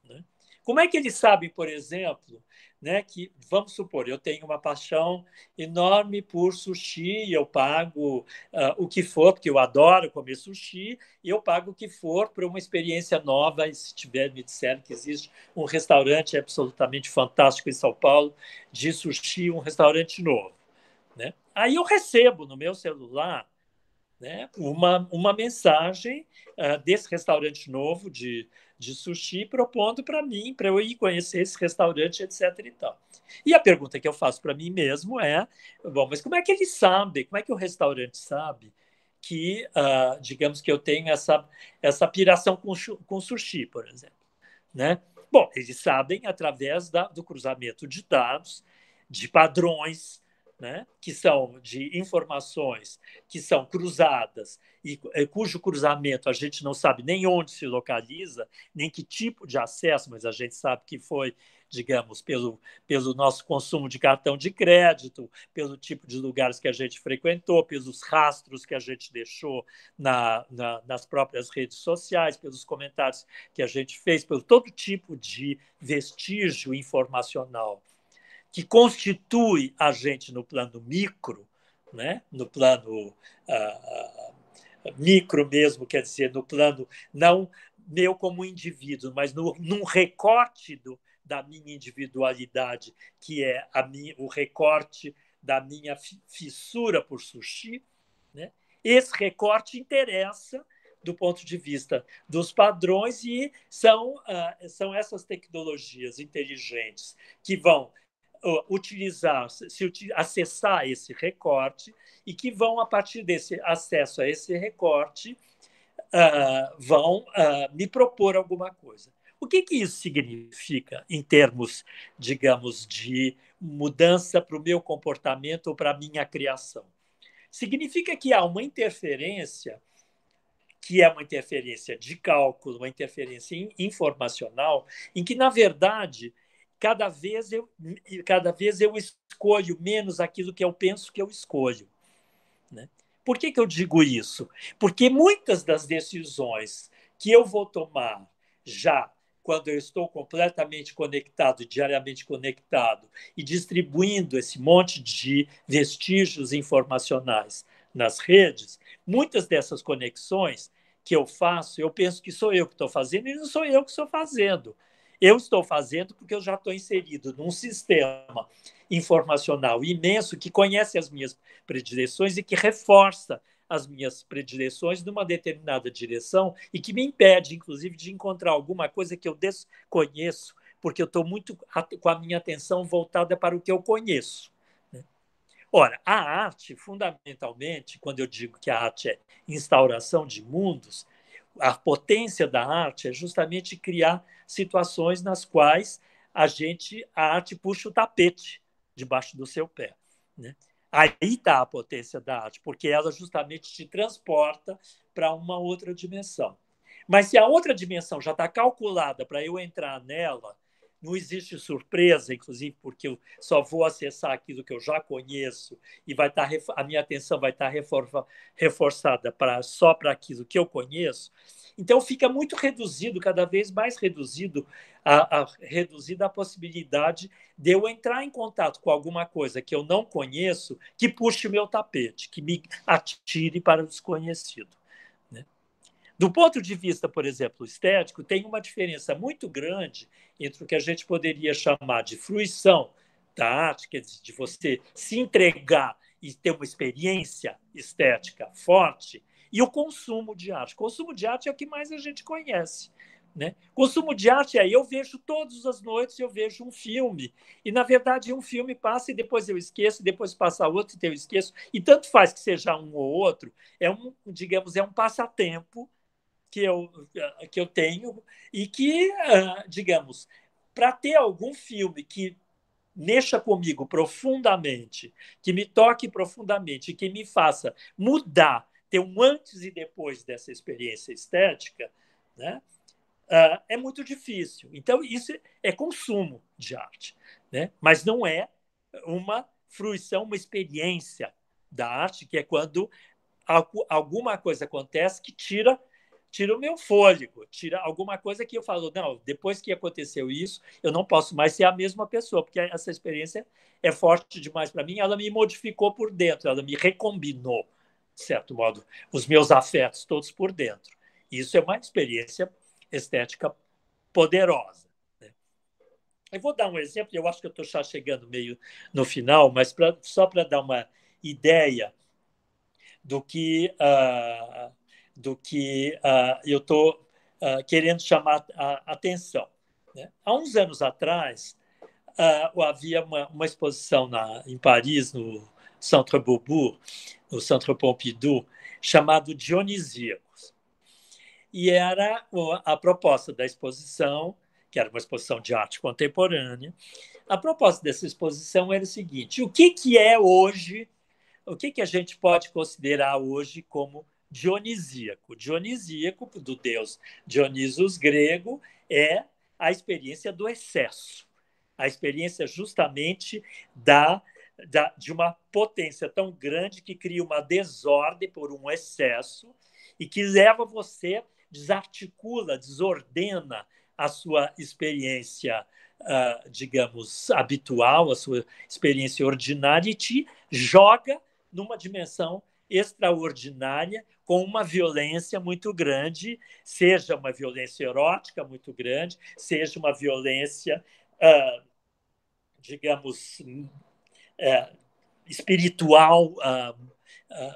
Speaker 2: Né? Como é que eles sabem, por exemplo, né, que, vamos supor, eu tenho uma paixão enorme por sushi, eu pago o que for, porque eu adoro comer sushi, e eu pago o que for para uma experiência nova, e se tiver, me disseram que existe um restaurante absolutamente fantástico em São Paulo, de sushi, um restaurante novo. Né? Aí eu recebo no meu celular, né, uma mensagem desse restaurante novo de sushi propondo para mim, para eu ir conhecer esse restaurante, etc. E tal. E a pergunta que eu faço para mim mesmo é, bom, mas como é que ele sabe, como é que o restaurante sabe que, digamos que eu tenho essa piração com sushi, por exemplo? Né? Bom, eles sabem através do cruzamento de dados, de padrões, né, que são de informações que são cruzadas e cujo cruzamento a gente não sabe nem onde se localiza, nem que tipo de acesso, mas a gente sabe que foi, digamos, pelo nosso consumo de cartão de crédito, pelo tipo de lugares que a gente frequentou, pelos rastros que a gente deixou nas próprias redes sociais, pelos comentários que a gente fez, pelo todo tipo de vestígio informacional que constitui a gente no plano micro, né? No plano micro mesmo, quer dizer, no plano não meu como indivíduo, mas num recorte da minha individualidade, que é o recorte da minha fissura por sushi, né? Esse recorte interessa do ponto de vista dos padrões e são essas tecnologias inteligentes que vão acessar esse recorte e que vão, a partir desse acesso a esse recorte, vão me propor alguma coisa. O que isso significa em termos, digamos, de mudança para o meu comportamento ou para a minha criação? Significa que há uma interferência, que é uma interferência de cálculo, uma interferência informacional, em que, na verdade, cada vez eu escolho menos aquilo que eu penso que eu escolho. Né? Por que eu digo isso? Porque muitas das decisões que eu vou tomar já quando eu estou completamente conectado, diariamente conectado, e distribuindo esse monte de vestígios informacionais nas redes, muitas dessas conexões que eu faço, eu penso que sou eu que estou fazendo e não sou eu que estou fazendo. Eu estou fazendo porque eu já estou inserido num sistema informacional imenso que conhece as minhas predileções e que reforça as minhas predileções numa determinada direção e que me impede, inclusive, de encontrar alguma coisa que eu desconheço, porque eu estou muito com a minha atenção voltada para o que eu conheço. Ora, a arte, fundamentalmente, quando eu digo que a arte é instauração de mundos, a potência da arte é justamente criar situações nas quais a arte puxa o tapete debaixo do seu pé. Né? Aí está a potência da arte, porque ela justamente te transporta para uma outra dimensão. Mas se a outra dimensão já está calculada para eu entrar nela, não existe surpresa, inclusive, porque eu só vou acessar aquilo que eu já conheço e a minha atenção vai estar reforçada só para aquilo que eu conheço. Então, fica muito reduzido, cada vez mais reduzido, reduzida a possibilidade de eu entrar em contato com alguma coisa que eu não conheço, que puxe o meu tapete, que me atire para o desconhecido. Né? Do ponto de vista, por exemplo, estético, tem uma diferença muito grande entre o que a gente poderia chamar de fruição da arte, quer dizer, de você se entregar e ter uma experiência estética forte, e o consumo de arte. O consumo de arte é o que mais a gente conhece. Né? Consumo de arte é eu vejo todas as noites, eu vejo um filme, e na verdade um filme passa e depois eu esqueço, e depois passa outro e eu esqueço, e tanto faz que seja um ou outro, digamos, é um passatempo que eu tenho e que, digamos, para ter algum filme que mexa comigo profundamente, que me toque profundamente, que me faça mudar, ter um antes e depois dessa experiência estética, né? É muito difícil. Então, isso é consumo de arte, né? Mas não é uma fruição, uma experiência da arte, que é quando alguma coisa acontece que tira o meu fôlego, tira alguma coisa que eu falo, não, depois que aconteceu isso, eu não posso mais ser a mesma pessoa, porque essa experiência é forte demais para mim, ela me modificou por dentro, ela me recombinou, de certo modo, os meus afetos todos por dentro. Isso é uma experiência estética poderosa. Né? Eu vou dar um exemplo, eu acho que eu estou já chegando meio no final, mas só para dar uma ideia do que eu estou querendo chamar a atenção. Né? Há uns anos atrás, havia uma exposição em Paris, no Centre Beaubourg, no Centre Pompidou, chamado Dionisíacos. E era a proposta da exposição, que era uma exposição de arte contemporânea, a proposta dessa exposição era o seguinte: o que é hoje, o que a gente pode considerar hoje como dionisíaco? Dionisíaco, do deus Dionisos grego, é a experiência do excesso, a experiência justamente de uma potência tão grande que cria uma desordem por um excesso e que leva você, desarticula, desordena a sua experiência, digamos, habitual, a sua experiência ordinária e te joga numa dimensão extraordinária, com uma violência muito grande, seja uma violência erótica muito grande, seja uma violência, digamos, espiritual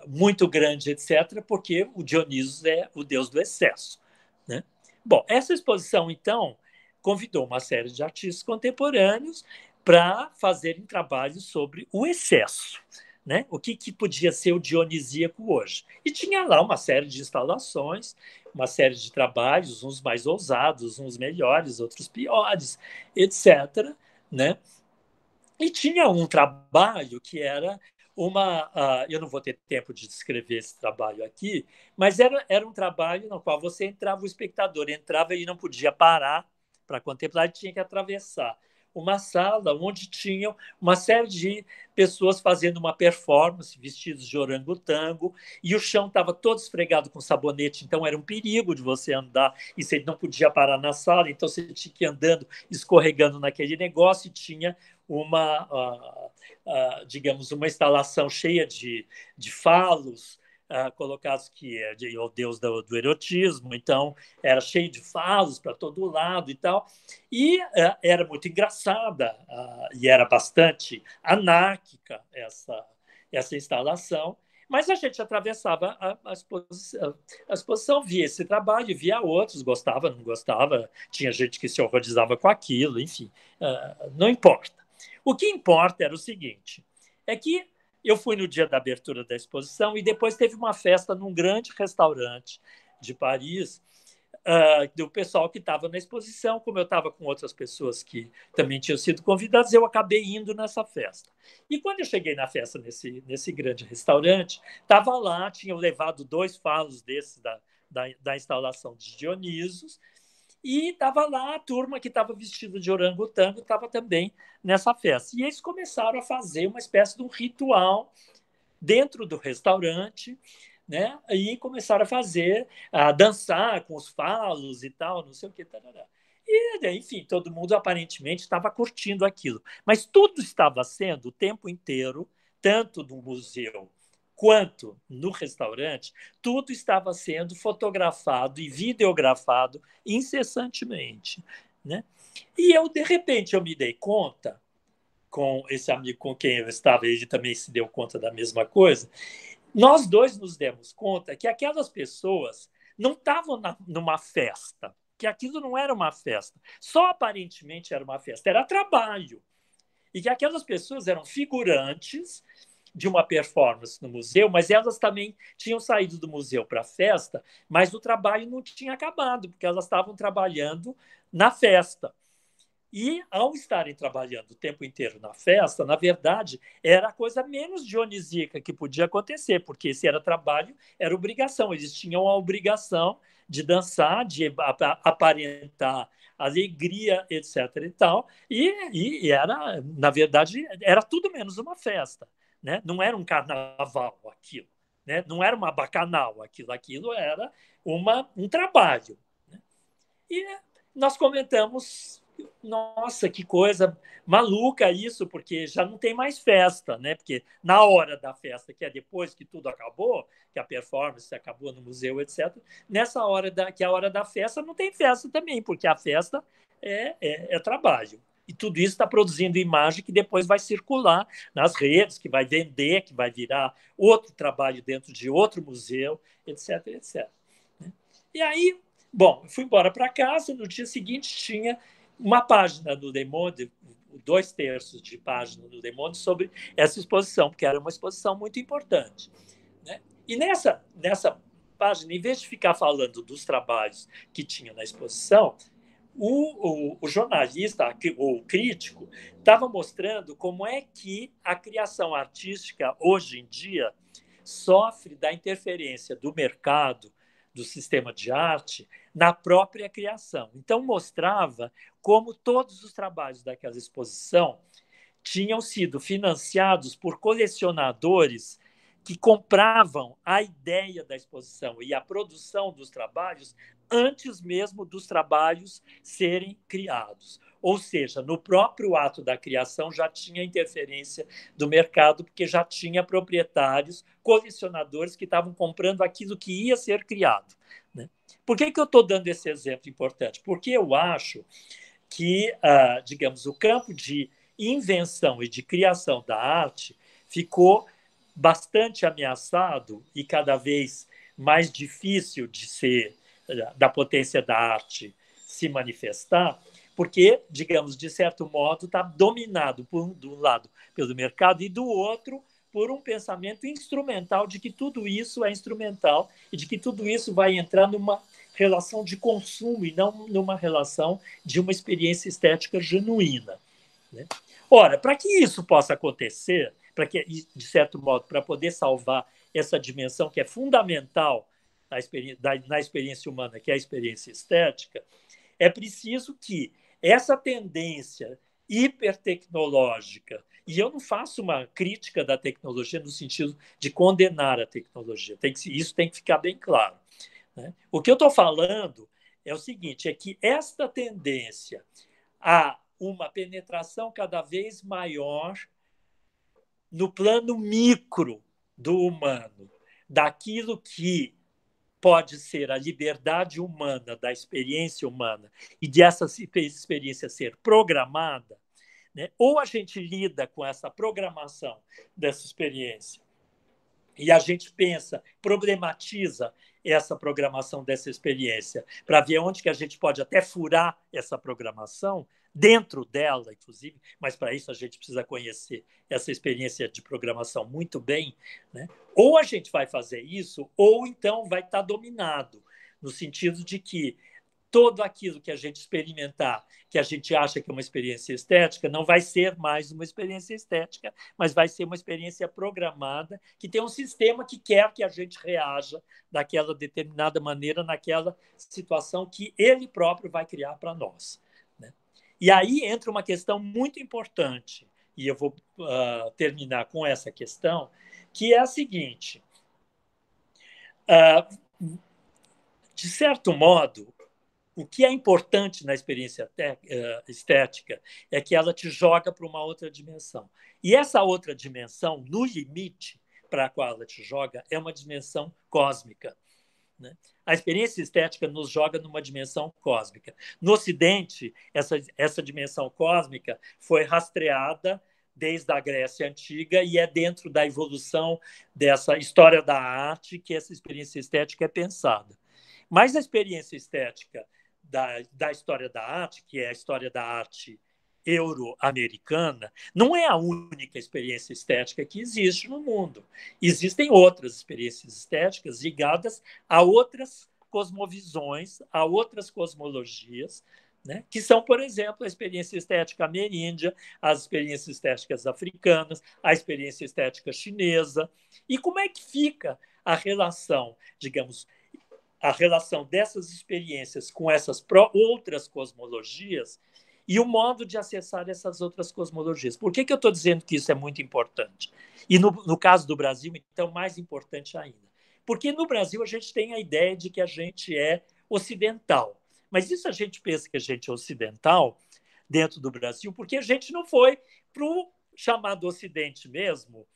Speaker 2: muito grande, etc., porque o Dionisos é o deus do excesso. Né? Bom, essa exposição, então, convidou uma série de artistas contemporâneos para fazerem trabalhos sobre o excesso. Né? O que podia ser o dionisíaco hoje. E tinha lá uma série de instalações, uma série de trabalhos, uns mais ousados, uns melhores, outros piores, etc. Né? E tinha um trabalho que era eu não vou ter tempo de descrever esse trabalho aqui, mas era um trabalho no qual você entrava, o espectador entrava e não podia parar para contemplar, ele tinha que atravessar uma sala onde tinham uma série de pessoas fazendo uma performance, vestidos de orangotango, e o chão estava todo esfregado com sabonete, então era um perigo de você andar, e você não podia parar na sala, então você tinha que ir andando, escorregando naquele negócio, e tinha digamos, uma instalação cheia de falos, colocados que é o deus do erotismo, então era cheio de falos para todo lado e tal, e era muito engraçada e era bastante anárquica essa instalação, mas a gente atravessava a exposição, via esse trabalho, via outros, gostava, não gostava, tinha gente que se horrorizava com aquilo, enfim, não importa. O que importa era o seguinte, é que eu fui no dia da abertura da exposição e depois teve uma festa num grande restaurante de Paris, do pessoal que estava na exposição. Como eu estava com outras pessoas que também tinham sido convidadas, eu acabei indo nessa festa. E quando eu cheguei na festa, nesse grande restaurante, estava lá, tinham levado 2 falos desses da instalação de Dionisos, e estava lá a turma que estava vestida de orangotango, estava também nessa festa. E eles começaram a fazer uma espécie de um ritual dentro do restaurante, né? E começaram a dançar com os falos e tal, não sei o que. Tarará. E, enfim, todo mundo aparentemente estava curtindo aquilo. Mas tudo estava sendo, o tempo inteiro, tanto no museu quanto no restaurante, tudo estava sendo fotografado e videografado incessantemente, né? E eu, de repente, eu me dei conta, com esse amigo com quem eu estava, ele também se deu conta da mesma coisa, nós dois nos demos conta que aquelas pessoas não estavam numa festa, que aquilo não era uma festa, só aparentemente era uma festa, era trabalho. E que aquelas pessoas eram figurantes de uma performance no museu, mas elas também tinham saído do museu para a festa, mas o trabalho não tinha acabado, porque elas estavam trabalhando na festa. E, ao estarem trabalhando o tempo inteiro na festa, na verdade, era a coisa menos dionisíaca que podia acontecer, porque se era trabalho, era obrigação. Eles tinham a obrigação de dançar, de aparentar alegria, etc. e tal. E era, na verdade, era tudo menos uma festa, né? Não era um carnaval aquilo, né? Não era uma bacanal aquilo era um trabalho, né? E nós comentamos, nossa, que coisa maluca isso, porque já não tem mais festa, né? Porque na hora da festa, que é depois que tudo acabou, que a performance acabou no museu, etc., nessa hora que é a hora da festa, não tem festa também, porque a festa é trabalho. E tudo isso está produzindo imagem que depois vai circular nas redes, que vai vender, que vai virar outro trabalho dentro de outro museu, etc, etc. E aí, bom, eu fui embora para casa, no dia seguinte tinha uma página do Le Monde, 2/3 de página do Le Monde sobre essa exposição, porque era uma exposição muito importante, né? E nessa página, em vez de ficar falando dos trabalhos que tinha na exposição, o jornalista, o crítico, estava mostrando como é que a criação artística, hoje em dia, sofre da interferência do mercado, do sistema de arte, na própria criação. Então, mostrava como todos os trabalhos daquela exposição tinham sido financiados por colecionadores que compravam a ideia da exposição e a produção dos trabalhos antes mesmo dos trabalhos serem criados. Ou seja, no próprio ato da criação já tinha interferência do mercado, porque já tinha proprietários, colecionadores que estavam comprando aquilo que ia ser criado, né? Por que eu estou dando esse exemplo importante? Porque eu acho que, digamos, o campo de invenção e de criação da arte ficou bastante ameaçado e cada vez mais difícil de ser, da potência da arte se manifestar, porque, digamos, de certo modo, está dominado, de um lado, pelo mercado e do outro, por um pensamento instrumental de que tudo isso é instrumental e de que tudo isso vai entrar numa relação de consumo e não numa relação de uma experiência estética genuína, né? Ora, para que isso possa acontecer, para que, de certo modo, para poder salvar essa dimensão que é fundamental na experiência humana, que é a experiência estética, é preciso que essa tendência hipertecnológica, e eu não faço uma crítica da tecnologia no sentido de condenar a tecnologia, isso tem que ficar bem claro, né? O que eu estou falando é o seguinte, é que esta tendência a uma penetração cada vez maior no plano micro do humano, daquilo que pode ser a liberdade humana, da experiência humana, e dessa experiência ser programada, né? Ou a gente lida com essa programação dessa experiência e a gente pensa, problematiza essa programação dessa experiência para ver onde que a gente pode até furar essa programação, dentro dela, inclusive, mas para isso a gente precisa conhecer essa experiência de programação muito bem, né? Ou a gente vai fazer isso, ou então vai estar dominado, no sentido de que todo aquilo que a gente experimentar, que a gente acha que é uma experiência estética, não vai ser mais uma experiência estética, mas vai ser uma experiência programada, que tem um sistema que quer que a gente reaja daquela determinada maneira, naquela situação que ele próprio vai criar para nós, né? E aí entra uma questão muito importante, e eu vou terminar com essa questão, que é a seguinte: de certo modo, o que é importante na experiência estética é que ela te joga para uma outra dimensão. E essa outra dimensão, no limite para a qual ela te joga, é uma dimensão cósmica, né? A experiência estética nos joga numa dimensão cósmica. No Ocidente, essa dimensão cósmica foi rastreada desde a Grécia Antiga e é dentro da evolução dessa história da arte que essa experiência estética é pensada. Mas a experiência estética da história da arte, que é a história da arte euro-americana, não é a única experiência estética que existe no mundo. Existem outras experiências estéticas ligadas a outras cosmovisões, a outras cosmologias, né? Que são, por exemplo, a experiência estética ameríndia, as experiências estéticas africanas, a experiência estética chinesa. E como é que fica a relação, digamos, a relação dessas experiências com essas outras cosmologias e o modo de acessar essas outras cosmologias? Por que eu estou dizendo que isso é muito importante? E no caso do Brasil, então, mais importante ainda. Porque no Brasil a gente tem a ideia de que a gente é ocidental. Mas isso a gente pensa que a gente é ocidental dentro do Brasil porque a gente não foi para o chamado Ocidente mesmo,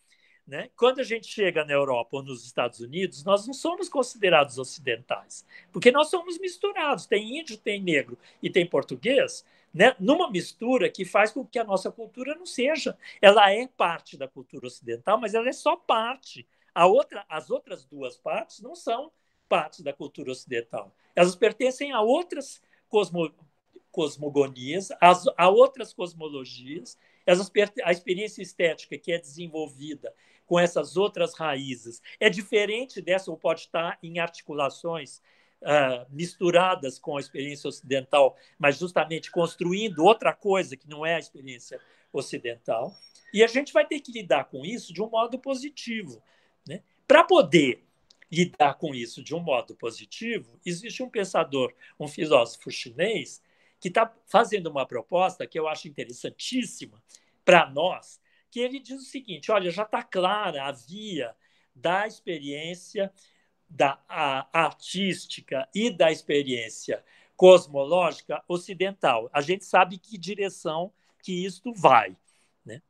Speaker 2: né? Quando a gente chega na Europa ou nos Estados Unidos, nós não somos considerados ocidentais, porque nós somos misturados. Tem índio, tem negro e tem português, né? Numa mistura que faz com que a nossa cultura não seja. Ela é parte da cultura ocidental, mas ela é só parte. As outras duas partes não são parte da cultura ocidental. Elas pertencem a outras cosmogonias, a outras cosmologias. A experiência estética que é desenvolvida com essas outras raízes é diferente dessa, ou pode estar em articulações misturadas com a experiência ocidental, mas justamente construindo outra coisa que não é a experiência ocidental. E a gente vai ter que lidar com isso de um modo positivo, né? Para poder lidar com isso de um modo positivo, existe um pensador, um filósofo chinês, que está fazendo uma proposta que eu acho interessantíssima para nós, que ele diz o seguinte: olha, já está clara a via da experiência artística e da experiência cosmológica ocidental. A gente sabe que direção que isto vai, né?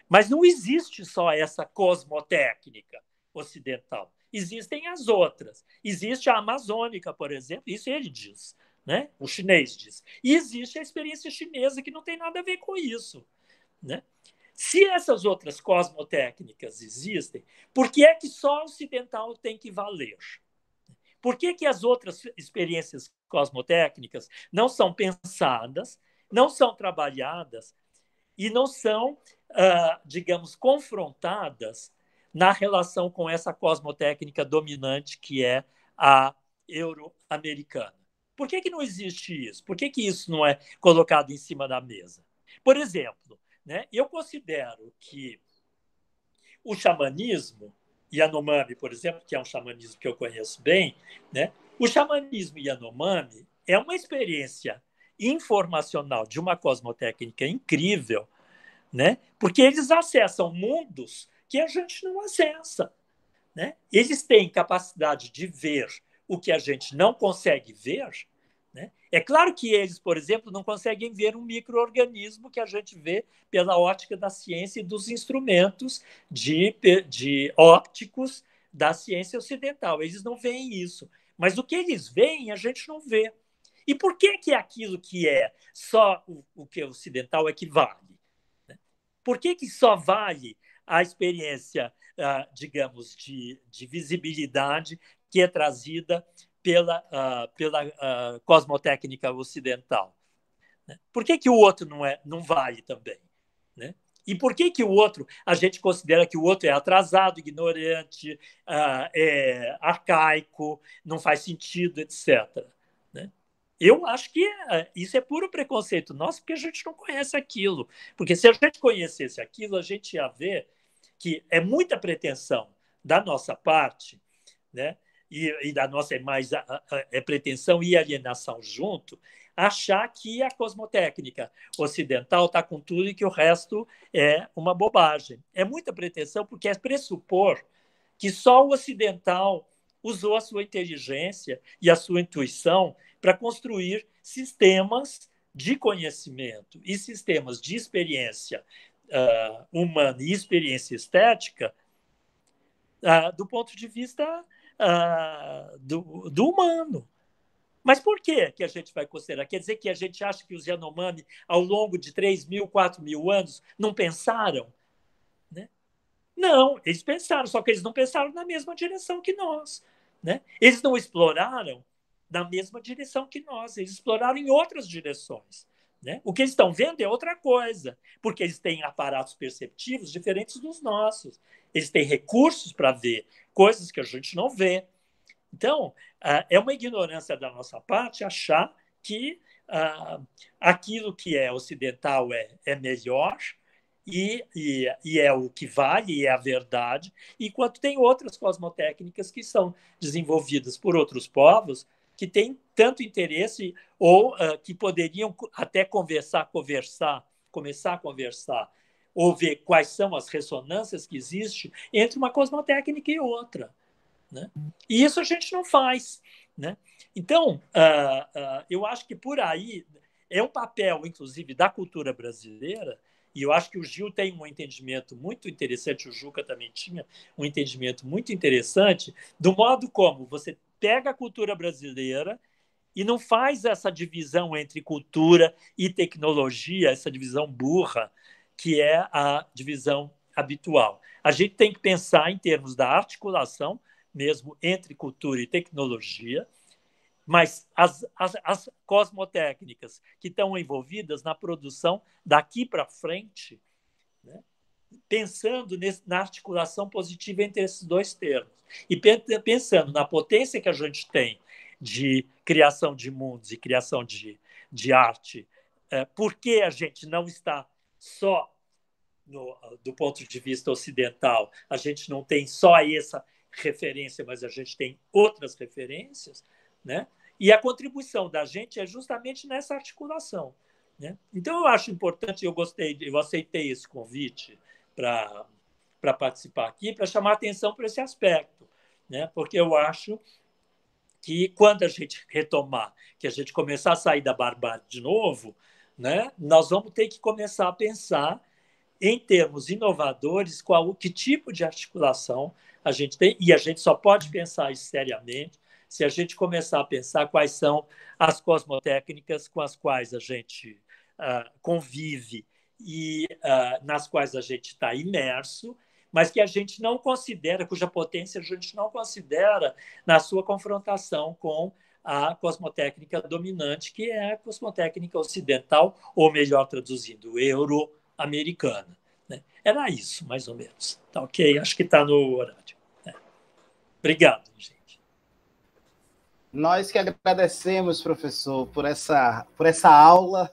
Speaker 2: Mas não existe só essa cosmotécnica ocidental. Existem as outras. Existe a amazônica, por exemplo, isso ele diz, né? O chinês diz. E existe a experiência chinesa, que não tem nada a ver com isso, né? Se essas outras cosmotécnicas existem, por que é que só o ocidental tem que valer? Por que as outras experiências cosmotécnicas não são pensadas, não são trabalhadas e não são, digamos, confrontadas na relação com essa cosmotécnica dominante que é a euro-americana? Por que não existe isso? Por que isso não é colocado em cima da mesa? Por exemplo, né, eu considero que o xamanismo Yanomami, por exemplo, que é um xamanismo que eu conheço bem, né, o xamanismo Yanomami é uma experiência informacional de uma cosmotécnica incrível, né, porque eles acessam mundos que a gente não acessa, né? Eles têm capacidade de ver o que a gente não consegue ver, né? É claro que eles, por exemplo, não conseguem ver um micro-organismo que a gente vê pela ótica da ciência e dos instrumentos de ópticos da ciência ocidental. Eles não veem isso. Mas o que eles veem, a gente não vê. E por que aquilo que é só o que é ocidental é que vale? Por que só vale a experiência, digamos, de visibilidade que é trazida pela cosmotécnica ocidental? Por que o outro não vale também? Né? E por que o outro, a gente considera que o outro é atrasado, ignorante, é arcaico, não faz sentido, etc. Né? Eu acho que isso é puro preconceito nosso, porque a gente não conhece aquilo. Porque se a gente conhecesse aquilo, a gente ia ver que é muita pretensão da nossa parte, né? E da nossa é pretensão e alienação junto, achar que a cosmotécnica ocidental está com tudo e que o resto é uma bobagem. É muita pretensão, porque é pressupor que só o ocidental usou a sua inteligência e a sua intuição para construir sistemas de conhecimento e sistemas de experiência humana e experiência estética do ponto de vista do humano. Mas por que a gente vai considerar? Quer dizer que a gente acha que os Yanomami, ao longo de 3.000, 4.000 anos, não pensaram? Né? Não, eles pensaram, só que eles não pensaram na mesma direção que nós. Né? Eles não exploraram na mesma direção que nós, eles exploraram em outras direções. Né? O que eles estão vendo é outra coisa, porque eles têm aparatos perceptivos diferentes dos nossos. Eles têm recursos para ver coisas que a gente não vê. Então, é uma ignorância da nossa parte achar que aquilo que é ocidental é melhor e é o que vale, e é a verdade, enquanto tem outras cosmotécnicas que são desenvolvidas por outros povos que têm tanto interesse ou que poderiam até começar a conversar, ou ver quais são as ressonâncias que existem entre uma cosmotécnica e outra. Né? E isso a gente não faz. Né? Então, eu acho que por aí é um papel, inclusive, da cultura brasileira, e eu acho que o Gil tem um entendimento muito interessante, o Juca também tinha um entendimento muito interessante, do modo como você pega a cultura brasileira e não faz essa divisão entre cultura e tecnologia, essa divisão burra, que é a divisão habitual. A gente tem que pensar em termos da articulação, mesmo entre cultura e tecnologia, mas as cosmotécnicas que estão envolvidas na produção daqui para frente, né, pensando na articulação positiva entre esses dois termos, e pensando na potência que a gente tem de criação de mundos e criação de arte, porque a gente não está só do ponto de vista ocidental, a gente não tem só essa referência, mas a gente tem outras referências, né? E a contribuição da gente é justamente nessa articulação. Né? Então, eu acho importante, eu aceitei esse convite para participar aqui, para chamar atenção para esse aspecto, né? Porque eu acho que quando a gente retomar, que a gente começar a sair da barbárie de novo, né, nós vamos ter que começar a pensar em termos inovadores, que tipo de articulação a gente tem, e a gente só pode pensar isso seriamente se a gente começar a pensar quais são as cosmotécnicas com as quais a gente convive e nas quais a gente está imerso, mas que a gente não considera, cuja potência a gente não considera na sua confrontação com a cosmotécnica dominante, que é a cosmotécnica ocidental, ou melhor traduzindo, euro-americana. Né? Era isso, mais ou menos. Tá ok? Acho que está no horário. Né? Obrigado, gente.
Speaker 1: Nós que agradecemos, professor, por essa aula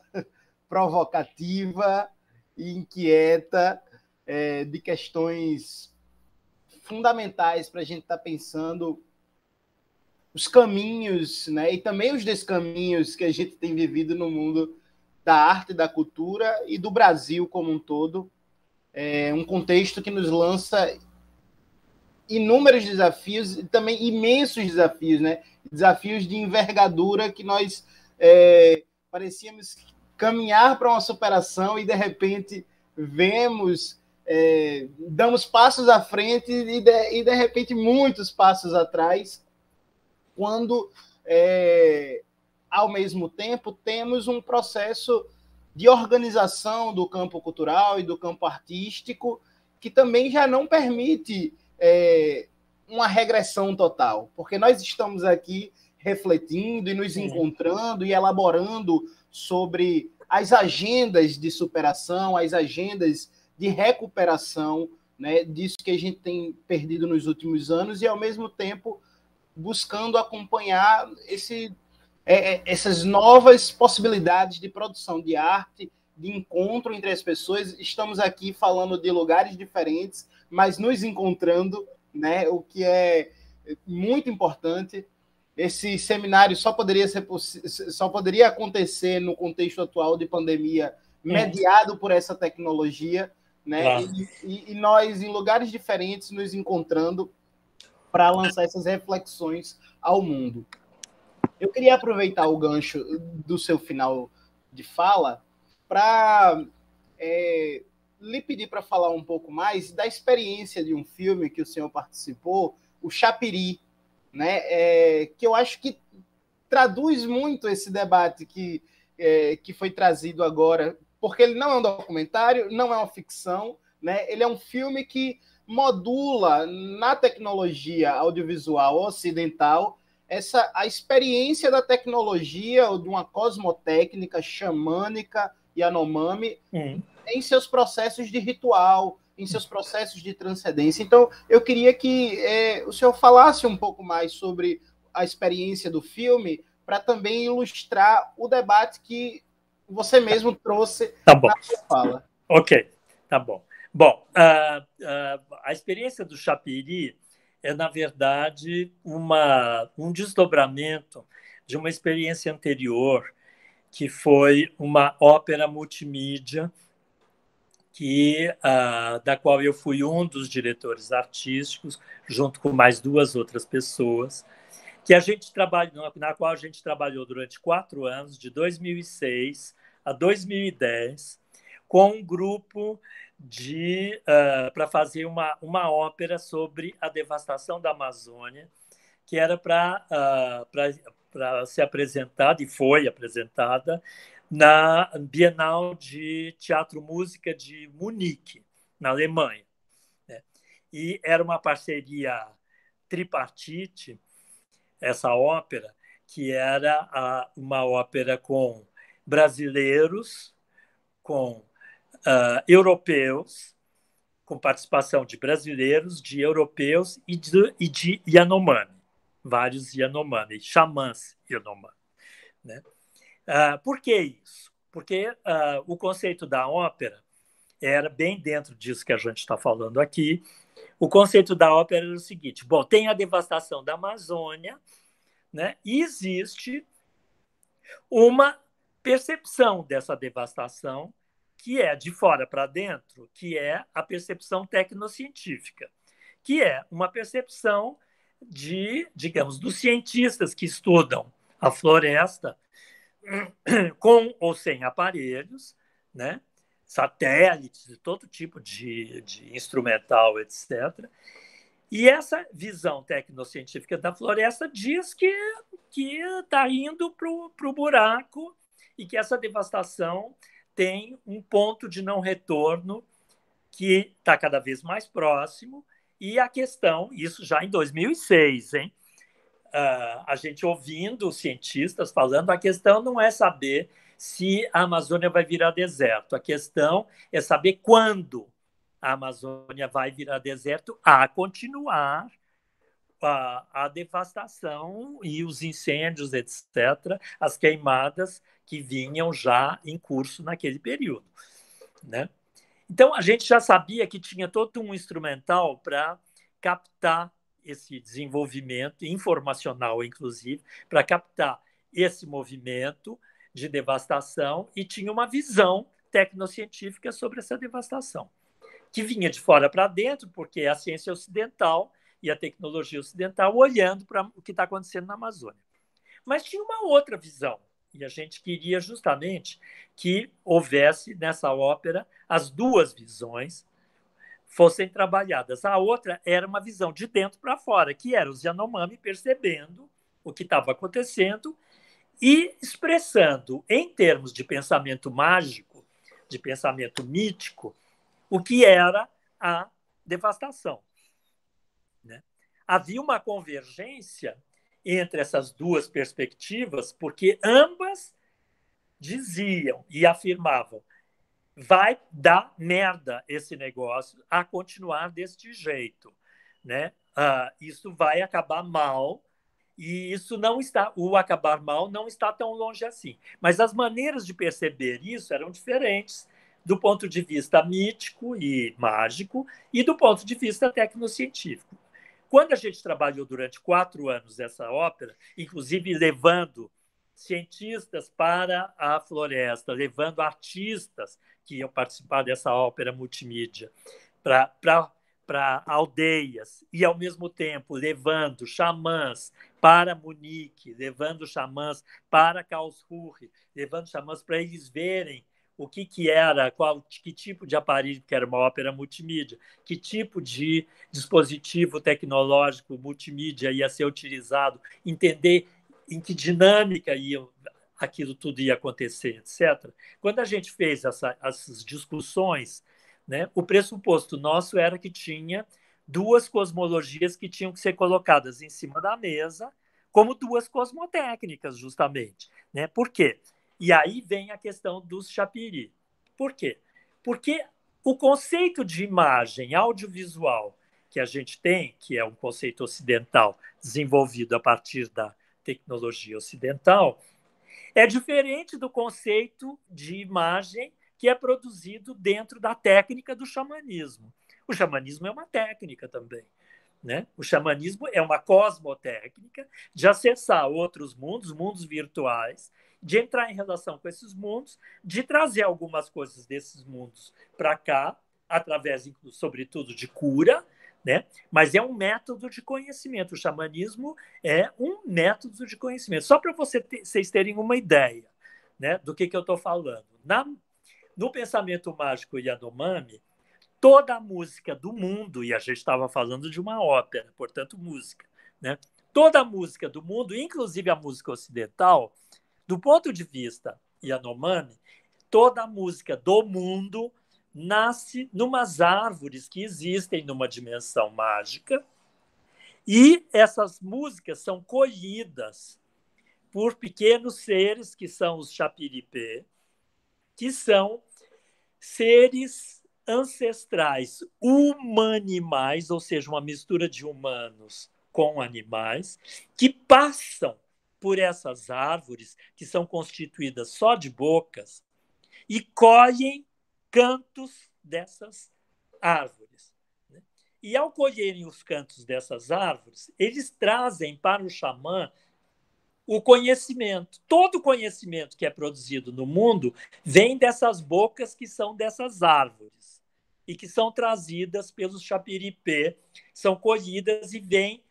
Speaker 1: provocativa e inquieta de questões fundamentais para a gente estar pensando os caminhos, né, e também os descaminhos que a gente tem vivido no mundo da arte, da cultura e do Brasil como um todo. É um contexto que nos lança inúmeros desafios e também imensos desafios, né? Desafios de envergadura que nós parecíamos caminhar para uma superação e, de repente, vemos damos passos à frente e de repente, muitos passos atrás, quando, ao mesmo tempo, temos um processo de organização do campo cultural e do campo artístico que também já não permite uma regressão total, porque nós estamos aqui refletindo e nos encontrando e elaborando sobre as agendas de superação, as agendas de recuperação, né, disso que a gente tem perdido nos últimos anos, e, ao mesmo tempo, buscando acompanhar essas novas possibilidades de produção de arte, de encontro entre as pessoas. Estamos aqui falando de lugares diferentes, mas nos encontrando, né, o que é muito importante. Esse seminário só poderia acontecer no contexto atual de pandemia, mediado por essa tecnologia, né? Claro. E nós, em lugares diferentes, nos encontrando para lançar essas reflexões ao mundo. Eu queria aproveitar o gancho do seu final de fala para lhe pedir para falar um pouco mais da experiência de um filme que o senhor participou, o Chapiri, né? Que eu acho que traduz muito esse debate que foi trazido agora, porque ele não é um documentário, não é uma ficção, né? Ele é um filme que modula na tecnologia audiovisual ocidental a experiência da tecnologia, ou de uma cosmotécnica xamânica Yanomami, em seus processos de ritual, em seus processos de transcendência. Então, eu queria que o senhor falasse um pouco mais sobre a experiência do filme, para também ilustrar o debate que você mesmo trouxe na sua fala.
Speaker 2: Ok, tá bom. Bom, a experiência do Chapiri é, na verdade, um desdobramento de uma experiência anterior, que foi uma ópera multimídia, da qual eu fui um dos diretores artísticos, junto com mais 2 outras pessoas, na qual a gente trabalhou durante 4 anos, de 2006 a 2010, com um grupo para fazer uma ópera sobre a devastação da Amazônia, que era para ser apresentada, e foi apresentada, na Bienal de Teatro Música de Munique, na Alemanha. E era uma parceria tripartite, essa ópera, que era uma ópera com brasileiros, com europeus, com participação de brasileiros, de europeus e de Yanomami, vários Yanomami, xamãs Yanomami, né? Por que isso? Porque o conceito da ópera era bem dentro disso que a gente está falando aqui. O conceito da ópera era o seguinte: bom, tem a devastação da Amazônia, né? E existe uma percepção dessa devastação que é de fora para dentro, que é a percepção tecnocientífica, que é uma percepção digamos, dos cientistas que estudam a floresta com ou sem aparelhos, né? Satélites, todo tipo de instrumental, etc. E essa visão tecnocientífica da floresta diz que está indo para o buraco e que essa devastação tem um ponto de não retorno que está cada vez mais próximo. E a questão, isso já em 2006, hein? A gente ouvindo cientistas falando, a questão não é saber se a Amazônia vai virar deserto, a questão é saber quando a Amazônia vai virar deserto, a continuar a devastação e os incêndios, etc., as queimadas que vinham já em curso naquele período, né? Então, a gente já sabia que tinha todo um instrumental para captar esse desenvolvimento informacional, inclusive, para captar esse movimento de devastação, e tinha uma visão tecnocientífica sobre essa devastação, que vinha de fora para dentro, porque é a ciência ocidental e a tecnologia ocidental olhando para o que está acontecendo na Amazônia. Mas tinha uma outra visão, e a gente queria justamente que houvesse nessa ópera as 2 visões, fossem trabalhadas. A outra era uma visão de dentro para fora, que era os Yanomami percebendo o que estava acontecendo e expressando, em termos de pensamento mágico, de pensamento mítico, o que era a devastação. Né? Havia uma convergência entre essas duas perspectivas, porque ambas diziam e afirmavam: vai dar merda esse negócio a continuar deste jeito, né? Isso vai acabar mal e isso não está, o acabar mal não está tão longe assim. Mas as maneiras de perceber isso eram diferentes do ponto de vista mítico e mágico e do ponto de vista tecnocientífico. Quando a gente trabalhou durante 4 anos essa ópera, inclusive levando cientistas para a floresta, levando artistas que iam participar dessa ópera multimídia para aldeias e, ao mesmo tempo, levando xamãs para Munique, levando xamãs para Karlsruhe, levando xamãs para eles verem o que era, que tipo de aparelho, que era uma ópera multimídia, que tipo de dispositivo tecnológico multimídia ia ser utilizado, entender em que dinâmica aquilo tudo ia acontecer, etc. Quando a gente fez essas discussões, né, o pressuposto nosso era que tinha duas cosmologias que tinham que ser colocadas em cima da mesa como duas cosmotécnicas, justamente. Né? Por quê? E aí vem a questão dos chapiri. Por quê? Porque o conceito de imagem audiovisual que a gente tem, que é um conceito ocidental desenvolvido a partir da tecnologia ocidental, é diferente do conceito de imagem que é produzido dentro da técnica do xamanismo. O xamanismo é uma técnica também. Né? O xamanismo é uma cosmotécnica de acessar outros mundos, mundos virtuais, de entrar em relação com esses mundos, de trazer algumas coisas desses mundos para cá, através, sobretudo, de cura, né? Mas é um método de conhecimento. O xamanismo é um método de conhecimento. Só para vocês terem uma ideia, né, do que eu estou falando. No pensamento mágico Yanomami, toda a música do mundo, e a gente estava falando de uma ópera, portanto, música, né? Toda a música do mundo, inclusive a música ocidental, do ponto de vista Yanomami, toda a música do mundo nasce numas árvores que existem numa dimensão mágica, e essas músicas são colhidas por pequenos seres que são os chapiripê, que são seres ancestrais humanimais, ou seja, uma mistura de humanos com animais, que passam por essas árvores, que são constituídas só de bocas, e colhem cantos dessas árvores. E ao colherem os cantos dessas árvores, eles trazem para o xamã o conhecimento. Todo o conhecimento que é produzido no mundo vem dessas bocas que são dessas árvores e que são trazidas pelos chapiripê, são colhidas e vêm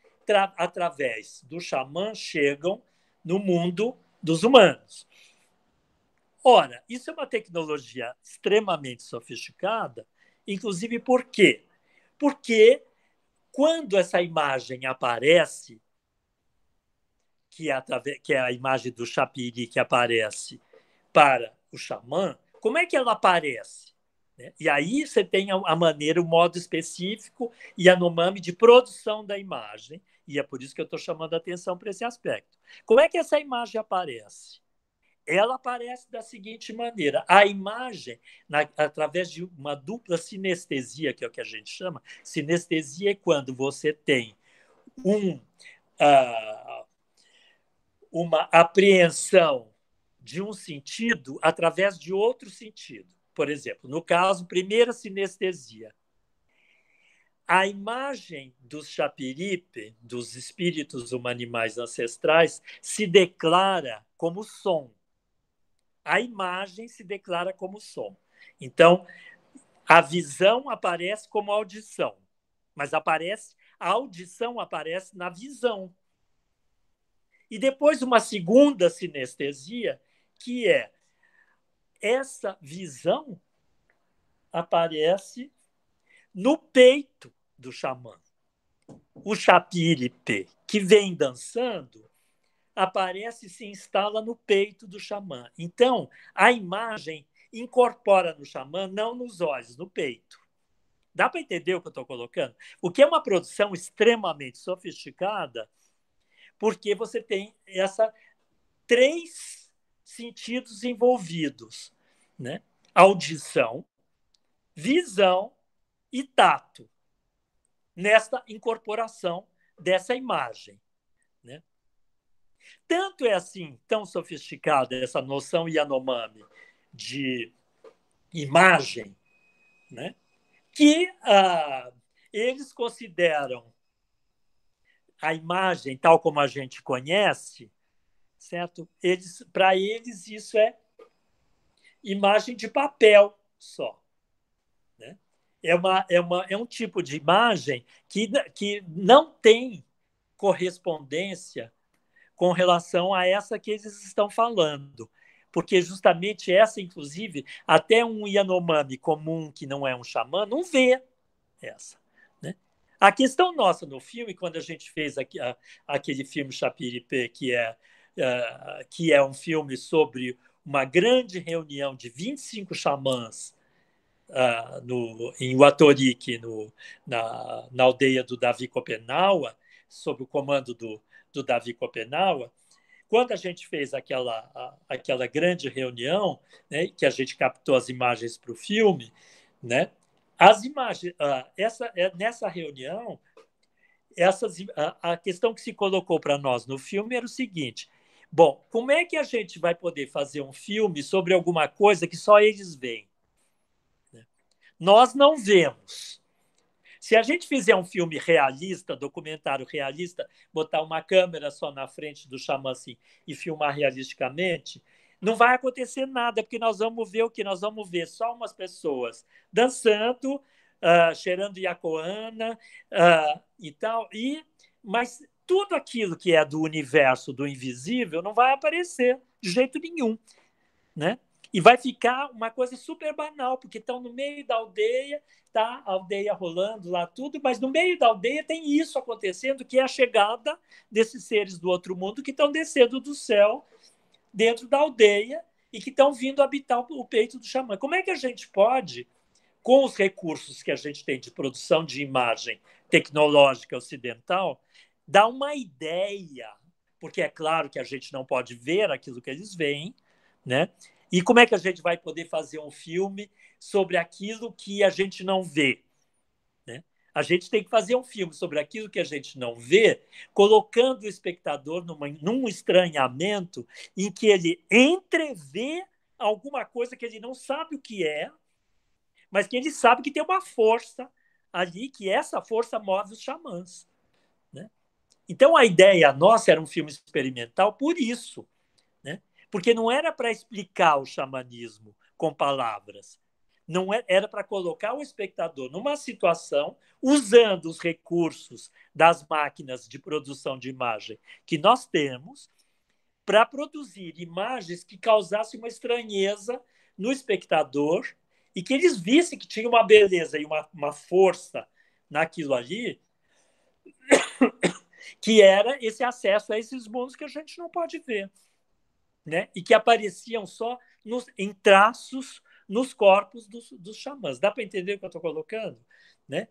Speaker 2: através do xamã, chegam no mundo dos humanos. Ora, isso é uma tecnologia extremamente sofisticada, inclusive por quê? Porque quando essa imagem aparece, que é a imagem do chapiri que aparece para o xamã, como é que ela aparece? E aí você tem a maneira, o modo específico Yanomami de produção da imagem, e é por isso que eu estou chamando a atenção para esse aspecto. Como é que essa imagem aparece? Ela aparece da seguinte maneira: a imagem, através de uma dupla sinestesia, que é o que a gente chama. Sinestesia é quando você tem uma apreensão de um sentido através de outro sentido. Por exemplo, no caso, primeira sinestesia. A imagem dos chapiripe, dos espíritos humanimais ancestrais, se declara como som. A imagem se declara como som. Então, a visão aparece como audição, mas a audição aparece na visão. E depois uma segunda sinestesia, que é essa visão aparece no peito do xamã. O Chapíripe, que vem dançando, aparece e se instala no peito do xamã. Então, a imagem incorpora no xamã, não nos olhos, no peito. Dá para entender o que eu estou colocando? O que é uma produção extremamente sofisticada, porque você tem essa 3 sentidos envolvidos, né? Audição, visão e tato, nesta incorporação dessa imagem, né? Tanto é assim, tão sofisticada essa noção Yanomami de imagem, né? Que eles consideram a imagem tal como a gente conhece, certo? Para eles isso é imagem de papel só, né? É um tipo de imagem que não tem correspondência com relação a essa que eles estão falando. Porque justamente essa, inclusive, até um Yanomami comum, que não é um xamã, não vê essa. Né? A questão nossa no filme, quando a gente fez aquele filme Chapíripe, que é um filme sobre uma grande reunião de 25 xamãs em Uatoriki, na aldeia do Davi Kopenawa, sob o comando do Davi Kopenawa, quando a gente fez aquela grande reunião, né, que a gente captou as imagens para o filme, né, as imagens, nessa reunião, a questão que se colocou para nós no filme era o seguinte: bom, como é que a gente vai poder fazer um filme sobre alguma coisa que só eles veem? Nós não vemos. Se a gente fizer um filme realista, documentário realista, botar uma câmera só na frente do xamã assim, e filmar realisticamente, não vai acontecer nada, porque nós vamos ver o que? Nós vamos ver só umas pessoas dançando, cheirando iacoana e tal, mas tudo aquilo que é do universo do invisível não vai aparecer de jeito nenhum, né? E vai ficar uma coisa super banal, porque estão no meio da aldeia, tá a aldeia rolando lá tudo, mas no meio da aldeia tem isso acontecendo, que é a chegada desses seres do outro mundo que estão descendo do céu dentro da aldeia e que estão vindo habitar o peito do xamã. Como é que a gente pode, com os recursos que a gente tem de produção de imagem tecnológica ocidental, dar uma ideia, porque é claro que a gente não pode ver aquilo que eles veem, né? E como é que a gente vai poder fazer um filme sobre aquilo que a gente não vê? Né? A gente tem que fazer um filme sobre aquilo que a gente não vê, colocando o espectador num estranhamento em que ele entrevê alguma coisa que ele não sabe o que é, mas que ele sabe que tem uma força ali, que essa força move os xamãs. Né? Então, a ideia nossa era um filme experimental por isso. Né? Porque não era para explicar o xamanismo com palavras, não era para colocar o espectador numa situação, usando os recursos das máquinas de produção de imagem que nós temos, para produzir imagens que causassem uma estranheza no espectador e que eles vissem que tinha uma beleza e uma força naquilo ali, que era esse acesso a esses mundos que a gente não pode ver. Né? E que apareciam só em traços nos corpos dos xamãs. Dá para entender o que eu estou colocando? Né?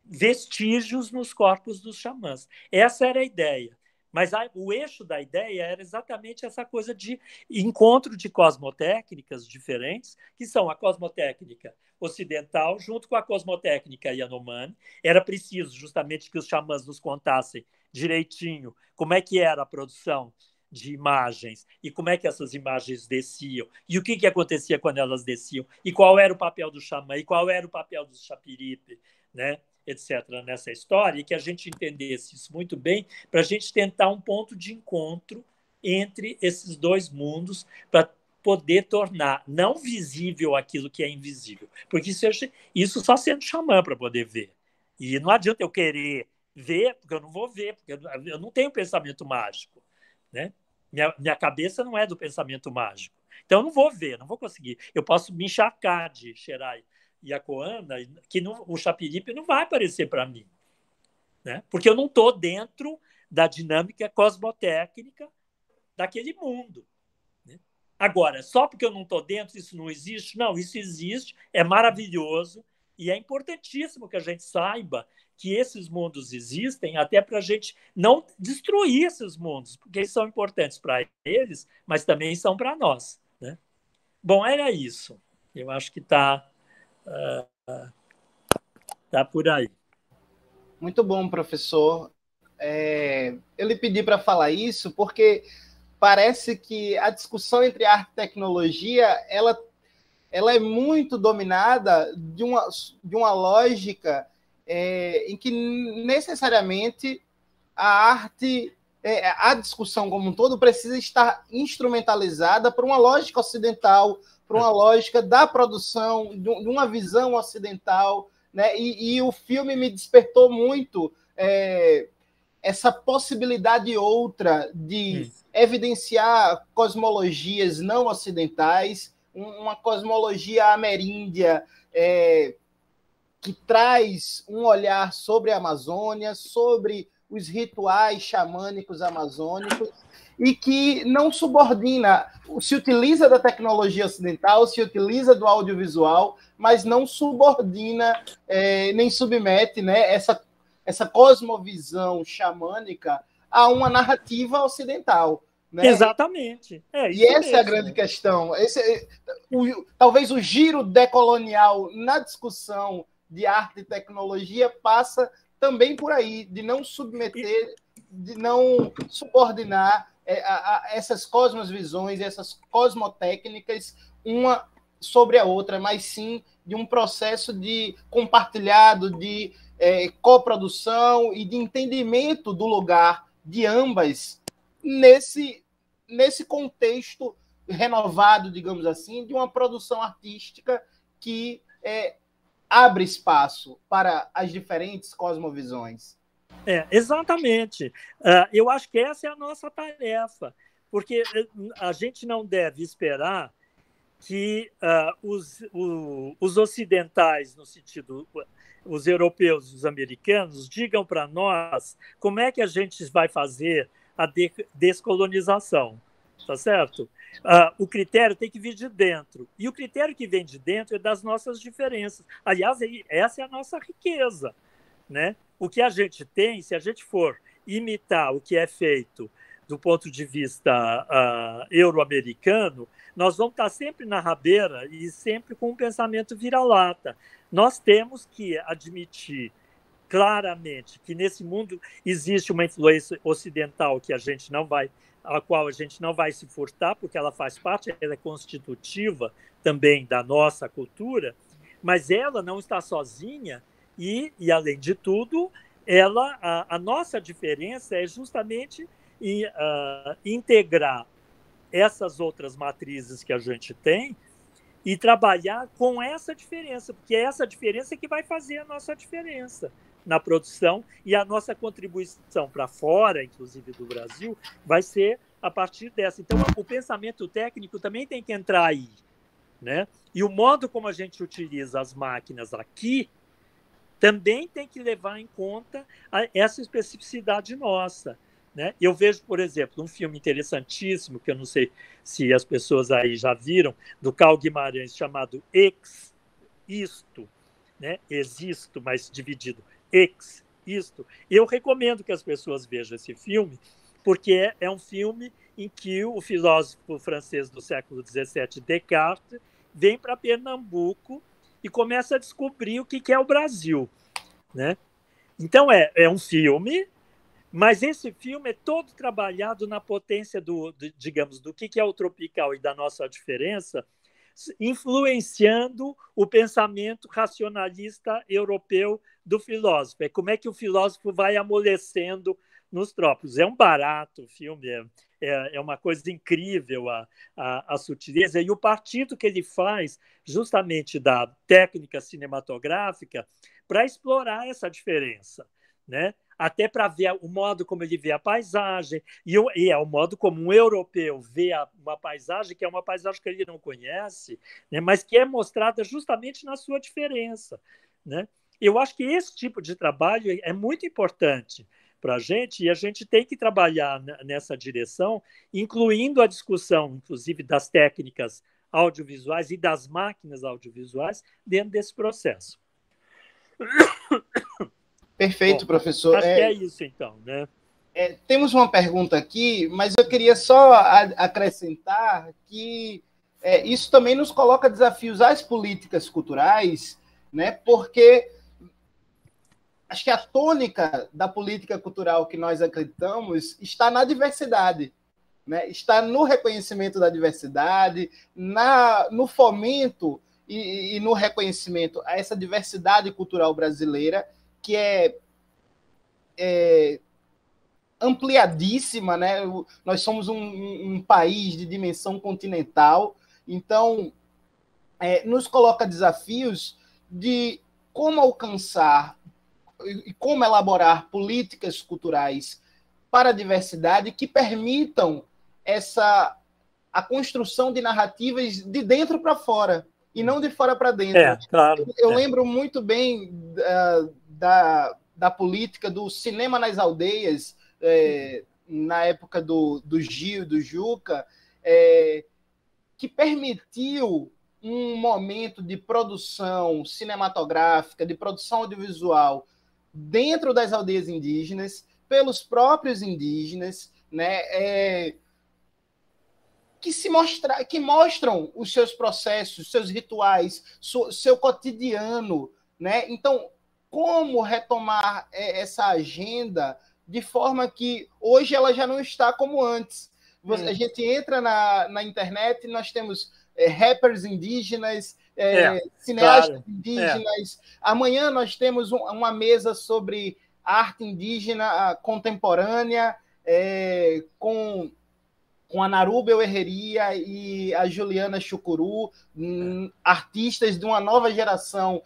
Speaker 2: Vestígios nos corpos dos xamãs. Essa era a ideia. Mas o eixo da ideia era exatamente essa coisa de encontro de cosmotécnicas diferentes, que são a cosmotécnica ocidental junto com a cosmotécnica Yanomami. Era preciso justamente que os xamãs nos contassem direitinho como é que era a produção de imagens e como é que essas imagens desciam e o que acontecia quando elas desciam e qual era o papel do xamã e qual era o papel do Chapíripe, né, etc., nessa história, e que a gente entendesse isso muito bem para a gente tentar um ponto de encontro entre esses dois mundos para poder tornar não visível aquilo que é invisível, porque isso só sendo xamã para poder ver. E não adianta eu querer ver, porque eu não vou ver, porque eu não tenho pensamento mágico. Né? Minha cabeça não é do pensamento mágico. Então, eu não vou ver, não vou conseguir. Eu posso me encharcar de cheirar e a Coana, que o Chapiripe não vai aparecer para mim, né? Porque eu não estou dentro da dinâmica cosmotécnica daquele mundo, né? Agora, só porque eu não estou dentro, isso não existe? Não, isso existe, é maravilhoso e é importantíssimo que a gente saiba que esses mundos existem, até para a gente não destruir esses mundos, porque eles são importantes para eles, mas também são para nós, né? Bom, era isso. Eu acho que está tá por aí.
Speaker 1: Muito bom, professor. Eu lhe pedi para falar isso porque parece que a discussão entre arte e tecnologia ela é muito dominada de uma lógica em que necessariamente a arte, a discussão como um todo precisa estar instrumentalizada por uma lógica ocidental, por uma lógica da produção, de uma visão ocidental, né? E o filme me despertou muito essa possibilidade outra de evidenciar cosmologias não ocidentais, uma cosmologia ameríndia que traz um olhar sobre a Amazônia, sobre os rituais xamânicos amazônicos, e que não subordina, se utiliza da tecnologia ocidental, se utiliza do audiovisual, mas não subordina nem submete, né, essa cosmovisão xamânica a uma narrativa ocidental. Né?
Speaker 2: Exatamente.
Speaker 1: E essa é a grande questão. Talvez o giro decolonial na discussão de arte e tecnologia passa também por aí, de não submeter, de não subordinar essas cosmovisões, essas cosmotécnicas, uma sobre a outra, mas sim de um processo de compartilhado, de coprodução e de entendimento do lugar de ambas nesse contexto renovado, digamos assim, de uma produção artística que abre espaço para as diferentes cosmovisões.
Speaker 2: Exatamente. Eu acho que essa é a nossa tarefa, porque a gente não deve esperar que os ocidentais, no sentido, os europeus, os americanos, digam para nós como é que a gente vai fazer a descolonização, tá certo? O critério tem que vir de dentro. E o critério que vem de dentro é das nossas diferenças. Aliás, essa é a nossa riqueza, né? O que a gente tem, se a gente for imitar o que é feito do ponto de vista euro-americano, nós vamos estar sempre na rabeira e sempre com um pensamento vira-lata. Nós temos que admitir claramente que nesse mundo existe uma influência ocidental que a qual a gente não vai se furtar, porque ela faz parte, ela é constitutiva também da nossa cultura, mas ela não está sozinha e além de tudo, a nossa diferença é justamente integrar essas outras matrizes que a gente tem e trabalhar com essa diferença, porque é essa diferença que vai fazer a nossa diferença na produção e a nossa contribuição para fora, inclusive do Brasil, vai ser a partir dessa. Então, o pensamento técnico também tem que entrar aí, né? E o modo como a gente utiliza as máquinas aqui também tem que levar em conta essa especificidade nossa, né? Eu vejo, por exemplo, um filme interessantíssimo, que eu não sei se as pessoas aí já viram, do Carl Guimarães, chamado Isto, né? Existo, mas dividido. Isto. Eu recomendo que as pessoas vejam esse filme, porque é um filme em que o filósofo francês do século XVII, Descartes, vem para Pernambuco e começa a descobrir o que é o Brasil, né? Então, é um filme, mas esse filme é todo trabalhado na potência digamos, do que é o tropical e da nossa diferença, influenciando o pensamento racionalista europeu do filósofo. É como é que o filósofo vai amolecendo nos trópicos. É um barato o filme, é uma coisa incrível a sutileza e o partido que ele faz justamente da técnica cinematográfica para explorar essa diferença, né? até para ver o modo como ele vê a paisagem, e é o modo como um europeu vê uma paisagem, que é uma paisagem que ele não conhece, né, mas que é mostrada justamente na sua diferença, né? Eu acho que esse tipo de trabalho é muito importante para a gente, e a gente tem que trabalhar nessa direção, incluindo a discussão, inclusive, das técnicas audiovisuais e das máquinas audiovisuais dentro desse processo.
Speaker 1: Perfeito,
Speaker 2: bom,
Speaker 1: professor.
Speaker 2: Acho que é isso, então, né?
Speaker 1: Temos uma pergunta aqui, mas eu queria só acrescentar que isso também nos coloca desafios às políticas culturais, né? Porque acho que a tônica da política cultural que nós acreditamos está na diversidade, né? Está no reconhecimento da diversidade, no fomento e no reconhecimento a essa diversidade cultural brasileira, que é ampliadíssima, né? Nós somos um país de dimensão continental, então nos coloca desafios de como alcançar e como elaborar políticas culturais para a diversidade que permitam a construção de narrativas de dentro para fora e não de fora para dentro.
Speaker 2: Claro.
Speaker 1: Eu lembro muito bem da política do cinema nas aldeias, na época do Gil, do Juca, que permitiu um momento de produção cinematográfica, de produção audiovisual dentro das aldeias indígenas, pelos próprios indígenas, né, que mostram os seus processos, seus rituais, seu cotidiano, né? Então, como retomar essa agenda de forma que hoje ela já não está como antes? A gente entra na internet e nós temos rappers indígenas, cineastas indígenas. Amanhã nós temos uma mesa sobre arte indígena contemporânea, com a Narubel Herreria e a Juliana Chucuru, artistas de uma nova geração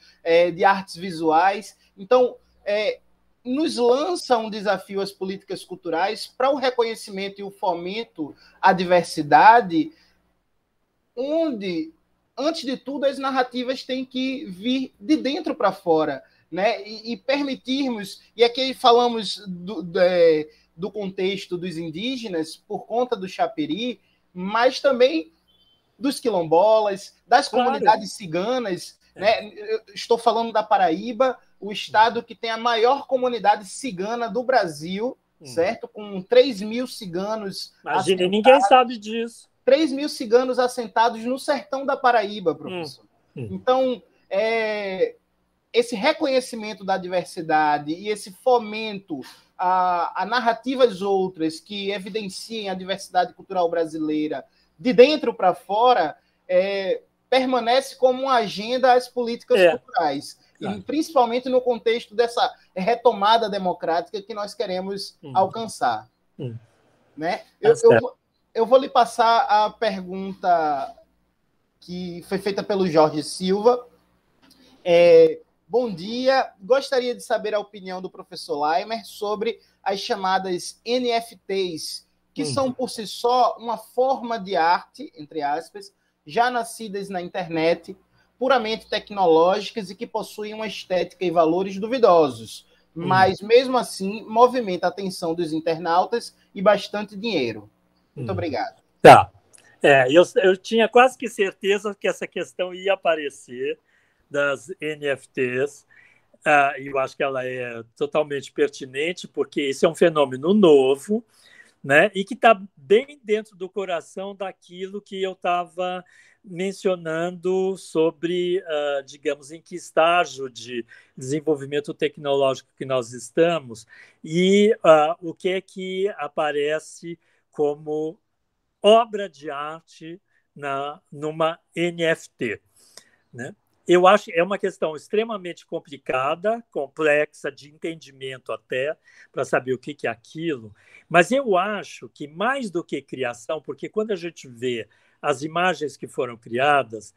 Speaker 1: de artes visuais. Então, nos lança um desafio às políticas culturais para o reconhecimento e o fomento à diversidade, onde, antes de tudo, as narrativas têm que vir de dentro para fora, né? E permitirmos, e aqui falamos do contexto dos indígenas, por conta do Chapiri, mas também dos quilombolas, das comunidades ciganas. Né? Eu estou falando da Paraíba, o estado que tem a maior comunidade cigana do Brasil, certo? Com 3 mil ciganos.
Speaker 2: Imagina, ninguém sabe disso.
Speaker 1: 3 mil ciganos assentados no sertão da Paraíba, professor. Então, esse reconhecimento da diversidade e esse fomento a narrativas outras que evidenciem a diversidade cultural brasileira de dentro para fora permanece como uma agenda às políticas culturais, e principalmente no contexto dessa retomada democrática que nós queremos alcançar. Né? Eu vou lhe passar a pergunta que foi feita pelo Jorge Silva. Bom dia, gostaria de saber a opinião do professor Laimer sobre as chamadas NFTs, que são por si só uma forma de arte, entre aspas, já nascidas na internet, puramente tecnológicas e que possuem uma estética e valores duvidosos, mas mesmo assim movimenta a atenção dos internautas e bastante dinheiro. Muito obrigado.
Speaker 2: Tá. Eu tinha quase que certeza que essa questão ia aparecer, das NFTs, eu acho que ela é totalmente pertinente, porque esse é um fenômeno novo, né, e que está bem dentro do coração daquilo que eu estava mencionando sobre, digamos, em que estágio de desenvolvimento tecnológico que nós estamos e o que é que aparece como obra de arte numa NFT, né? Eu acho que é uma questão extremamente complicada, complexa, de entendimento até, para saber o que é aquilo, mas eu acho que mais do que criação, porque quando a gente vê as imagens que foram criadas,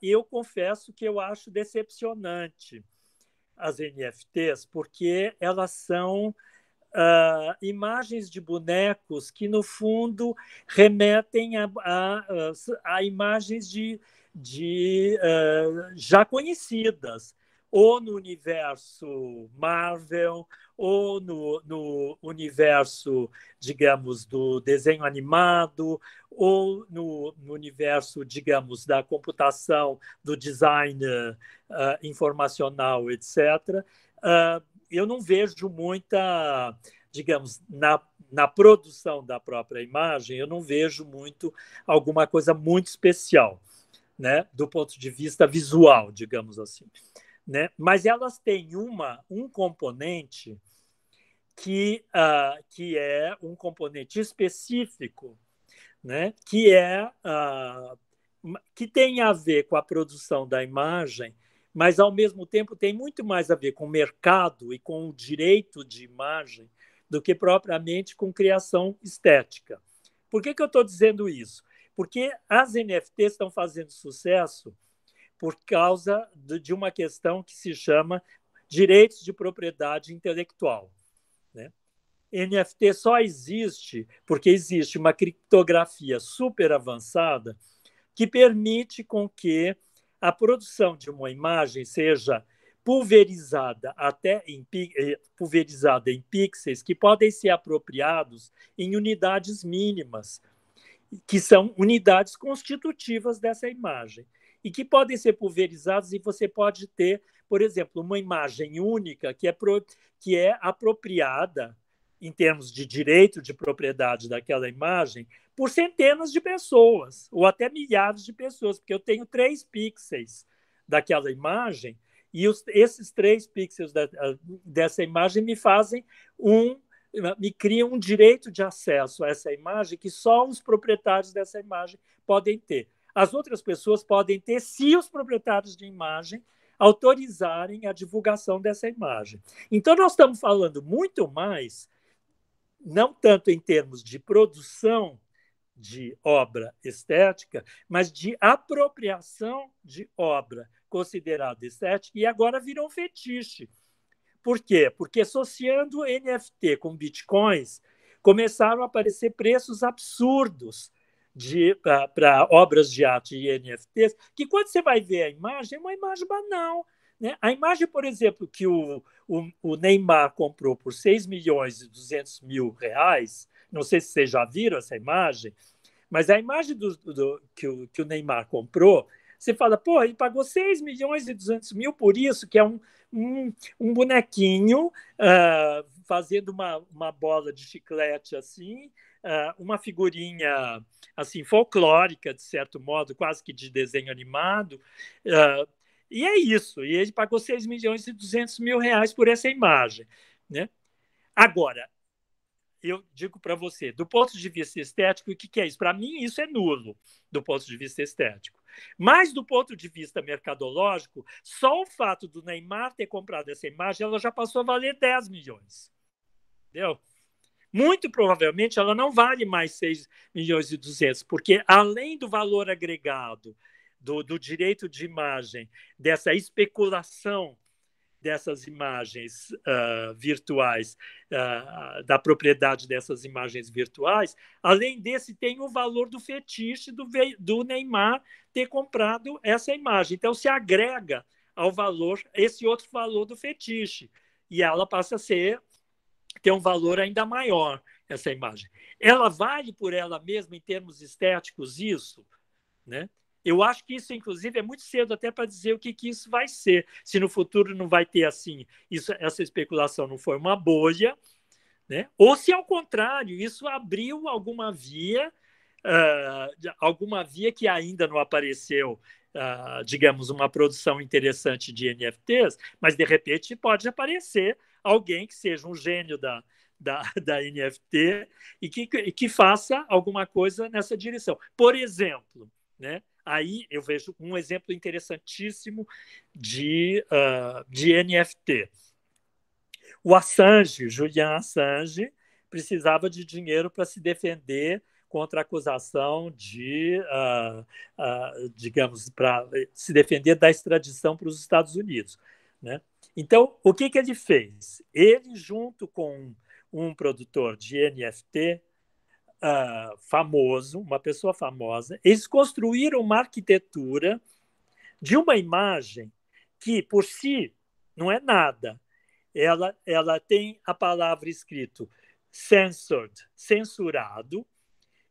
Speaker 2: eu confesso que eu acho decepcionante as NFTs porque elas são imagens de bonecos que, no fundo, remetem a imagens já conhecidas, ou no universo Marvel, ou no universo, digamos, do desenho animado, ou no universo, digamos, da computação, do design informacional, etc. Eu não vejo muita, digamos, na produção da própria imagem, eu não vejo muito alguma coisa muito especial, né, do ponto de vista visual, digamos assim. Né? Mas elas têm um componente que é um componente específico, né? Que tem a ver com a produção da imagem, mas, ao mesmo tempo, tem muito mais a ver com o mercado e com o direito de imagem do que propriamente com criação estética. Por que eu estou dizendo isso? Porque as NFTs estão fazendo sucesso por causa de uma questão que se chama direitos de propriedade intelectual. Né? NFT só existe porque existe uma criptografia super avançada que permite com que a produção de uma imagem seja pulverizada pulverizada em pixels que podem ser apropriados em unidades mínimas, que são unidades constitutivas dessa imagem, e que podem ser pulverizados, e você pode ter, por exemplo, uma imagem única que é apropriada, em termos de direito de propriedade daquela imagem, por centenas de pessoas, ou até milhares de pessoas, porque eu tenho 3 pixels daquela imagem, e esses 3 pixels dessa imagem me cria um direito de acesso a essa imagem que só os proprietários dessa imagem podem ter. As outras pessoas podem ter se os proprietários de imagem autorizarem a divulgação dessa imagem. Então, nós estamos falando muito mais, não tanto em termos de produção de obra estética, mas de apropriação de obra considerada estética, e agora virou um fetiche. Por quê? Porque, associando NFT com bitcoins, começaram a aparecer preços absurdos para obras de arte e NFTs, que, quando você vai ver a imagem, é uma imagem banal. Né? A imagem, por exemplo, que o Neymar comprou por 6 milhões e 200 mil reais, não sei se vocês já viram essa imagem, mas a imagem que o Neymar comprou, você fala, pô, ele pagou 6 milhões e 200 mil por isso, que é um bonequinho fazendo uma bola de chiclete assim, uma figurinha assim folclórica, de certo modo, quase que de desenho animado. E é isso. E ele pagou 6 milhões e 200 mil reais por essa imagem. Né? Agora, eu digo para você, do ponto de vista estético, o que é isso? Para mim, isso é nulo, do ponto de vista estético. Mas, do ponto de vista mercadológico, só o fato do Neymar ter comprado essa imagem, ela já passou a valer 10 milhões. Entendeu? Muito provavelmente, ela não vale mais 6 milhões e 200, porque, além do valor agregado do direito de imagem, dessa especulação dessas imagens virtuais, da propriedade dessas imagens virtuais, além desse, tem o valor do fetiche do Neymar ter comprado essa imagem. Então, se agrega ao valor esse outro valor do fetiche, e ela passa a ter um valor ainda maior, essa imagem. Ela vale por ela mesma, em termos estéticos, isso? Né? Eu acho que isso, inclusive, é muito cedo até para dizer o que isso vai ser. Se no futuro não vai ter assim, essa especulação não foi uma bolha, né? Ou se, ao contrário, isso abriu alguma via que ainda não apareceu, digamos, uma produção interessante de NFTs, mas, de repente, pode aparecer alguém que seja um gênio da NFT e que faça alguma coisa nessa direção. Por exemplo, né? Aí eu vejo um exemplo interessantíssimo de NFT. O Assange, Julian Assange, precisava de dinheiro para se defender contra a acusação digamos, para se defender da extradição para os Estados Unidos. Né? Então, o que ele fez? Ele, junto com um produtor de NFT famoso, uma pessoa famosa, eles construíram uma arquitetura de uma imagem que, por si, não é nada. Ela tem a palavra escrito censored, censurado,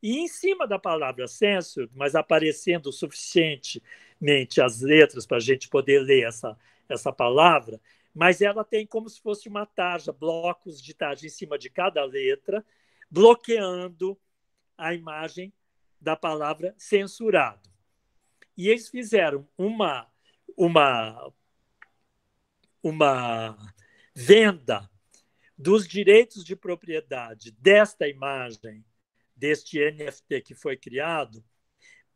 Speaker 2: e em cima da palavra censored, mas aparecendo suficientemente as letras para a gente poder ler essa palavra, mas ela tem como se fosse uma tarja, blocos de tarja em cima de cada letra, bloqueando a imagem da palavra censurado. E eles fizeram uma venda dos direitos de propriedade desta imagem, deste NFT que foi criado,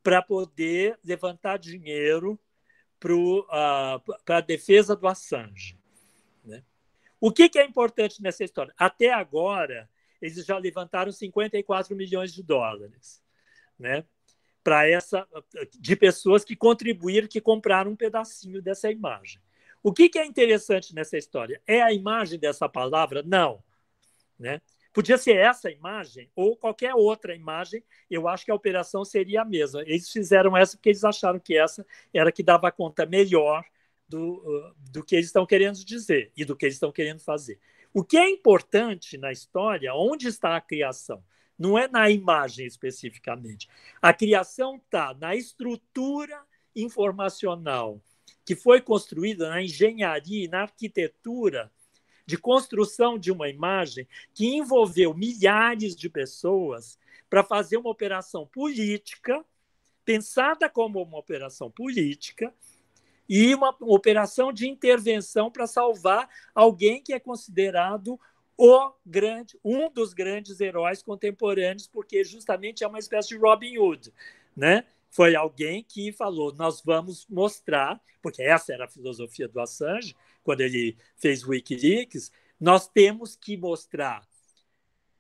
Speaker 2: para poder levantar dinheiro para a defesa do Assange. Né? O que é importante nessa história? Até agora, eles já levantaram 54 milhões de dólares, né? De pessoas que contribuíram, que compraram um pedacinho dessa imagem. O que é interessante nessa história? É a imagem dessa palavra? Não. Né? Podia ser essa imagem ou qualquer outra imagem, eu acho que a operação seria a mesma. Eles fizeram essa porque eles acharam que essa era que dava conta melhor do que eles estão querendo dizer e do que eles estão querendo fazer. O que é importante na história, onde está a criação? Não é na imagem especificamente. A criação está na estrutura informacional que foi construída na engenharia e na arquitetura de construção de uma imagem que envolveu milhares de pessoas para fazer uma operação política, pensada como uma operação política, e uma operação de intervenção para salvar alguém que é considerado um dos grandes heróis contemporâneos, porque justamente é uma espécie de Robin Hood, né? Foi alguém que falou, nós vamos mostrar, porque essa era a filosofia do Assange, quando ele fez o Wikileaks, nós temos que mostrar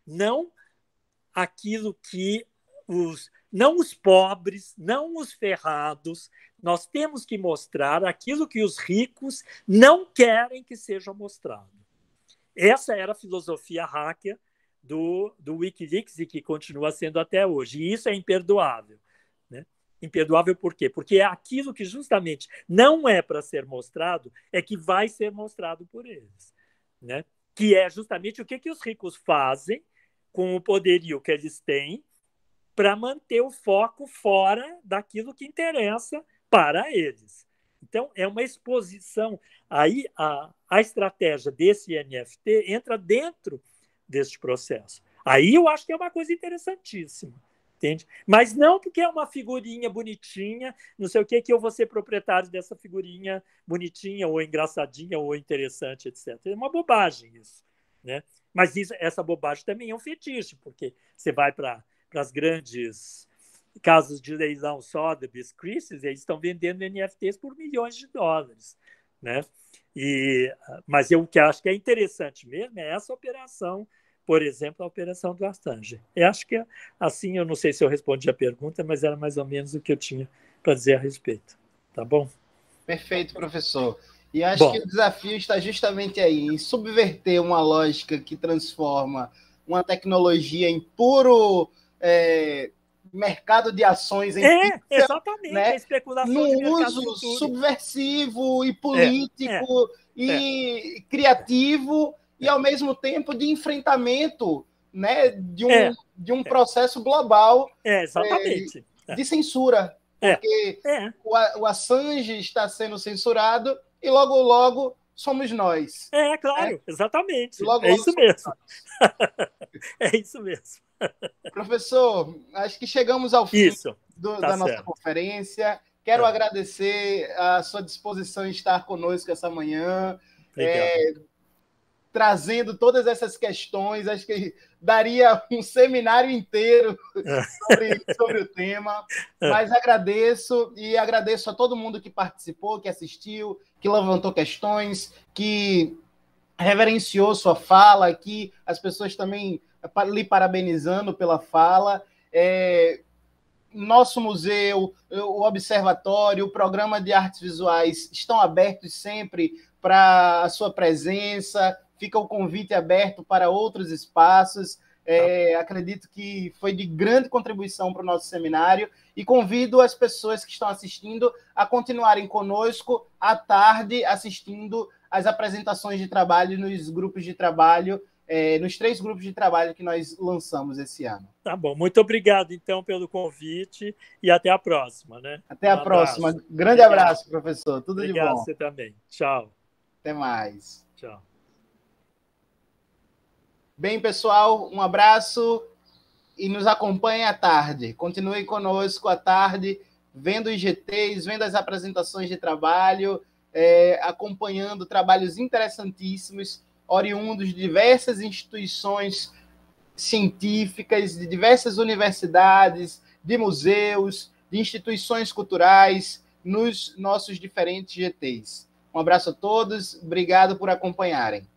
Speaker 2: não aquilo que não os pobres, não os ferrados, nós temos que mostrar aquilo que os ricos não querem que seja mostrado. Essa era a filosofia hacker do Wikileaks e que continua sendo até hoje. E isso é imperdoável. Né? Imperdoável por quê? Porque é aquilo que justamente não é para ser mostrado, é que vai ser mostrado por eles. Né? Que é justamente o que os ricos fazem com o poderio que eles têm para manter o foco fora daquilo que interessa para eles. Então, é uma exposição. Aí, a estratégia desse NFT entra dentro deste processo. Aí eu acho que é uma coisa interessantíssima. Entende? Mas não porque é uma figurinha bonitinha, não sei o que eu vou ser proprietário dessa figurinha bonitinha, ou engraçadinha, ou interessante, etc. É uma bobagem isso. Né? Mas essa bobagem também é um fetiche, porque você vai para as grandes casas de leilão Sotheby's, Christie's, eles estão vendendo NFTs por milhões de dólares. Né? Mas o que eu acho que é interessante mesmo é essa operação, por exemplo, a operação do Assange. Eu acho que, assim, eu não sei se eu respondi a pergunta, mas era mais ou menos o que eu tinha para dizer a respeito. Tá bom?
Speaker 1: Perfeito, professor. E acho que o desafio está justamente aí, em subverter uma lógica que transforma uma tecnologia em puro mercado de ações em
Speaker 2: exatamente,
Speaker 1: né?
Speaker 2: A especulação
Speaker 1: num
Speaker 2: de mercado
Speaker 1: uso
Speaker 2: futuro.
Speaker 1: subversivo e político e criativo e, ao mesmo tempo, de enfrentamento, né, de um processo global
Speaker 2: exatamente.
Speaker 1: De censura. Porque o Assange está sendo censurado e logo, logo somos nós.
Speaker 2: Claro, exatamente.
Speaker 1: Logo,
Speaker 2: isso mesmo. É isso mesmo.
Speaker 1: Professor, acho que chegamos ao fim da nossa conferência. Quero agradecer a sua disposição em estar conosco essa manhã, trazendo todas essas questões. Acho que daria um seminário inteiro sobre o tema, mas agradeço a todo mundo que participou, que assistiu, que levantou questões, que reverenciou sua fala, que as pessoas também lhe parabenizando pela fala. Nosso museu, o observatório, o programa de artes visuais estão abertos sempre para a sua presença, fica o convite aberto para outros espaços. Acredito que foi de grande contribuição para o nosso seminário e convido as pessoas que estão assistindo a continuarem conosco à tarde, assistindo às apresentações de trabalho nos grupos de trabalho, nos 3 grupos de trabalho que nós lançamos esse ano.
Speaker 2: Tá bom, muito obrigado, então, pelo convite e até a próxima, né?
Speaker 1: Até a próxima. Grande abraço, professor. Tudo de bom.
Speaker 2: Obrigado, você também. Tchau.
Speaker 1: Até mais.
Speaker 2: Tchau.
Speaker 1: Bem, pessoal, um abraço e nos acompanhe à tarde. Continue conosco à tarde, vendo os GTs, vendo as apresentações de trabalho, acompanhando trabalhos interessantíssimos, oriundos de diversas instituições científicas, de diversas universidades, de museus, de instituições culturais, nos nossos diferentes GTs. Um abraço a todos, obrigado por acompanharem.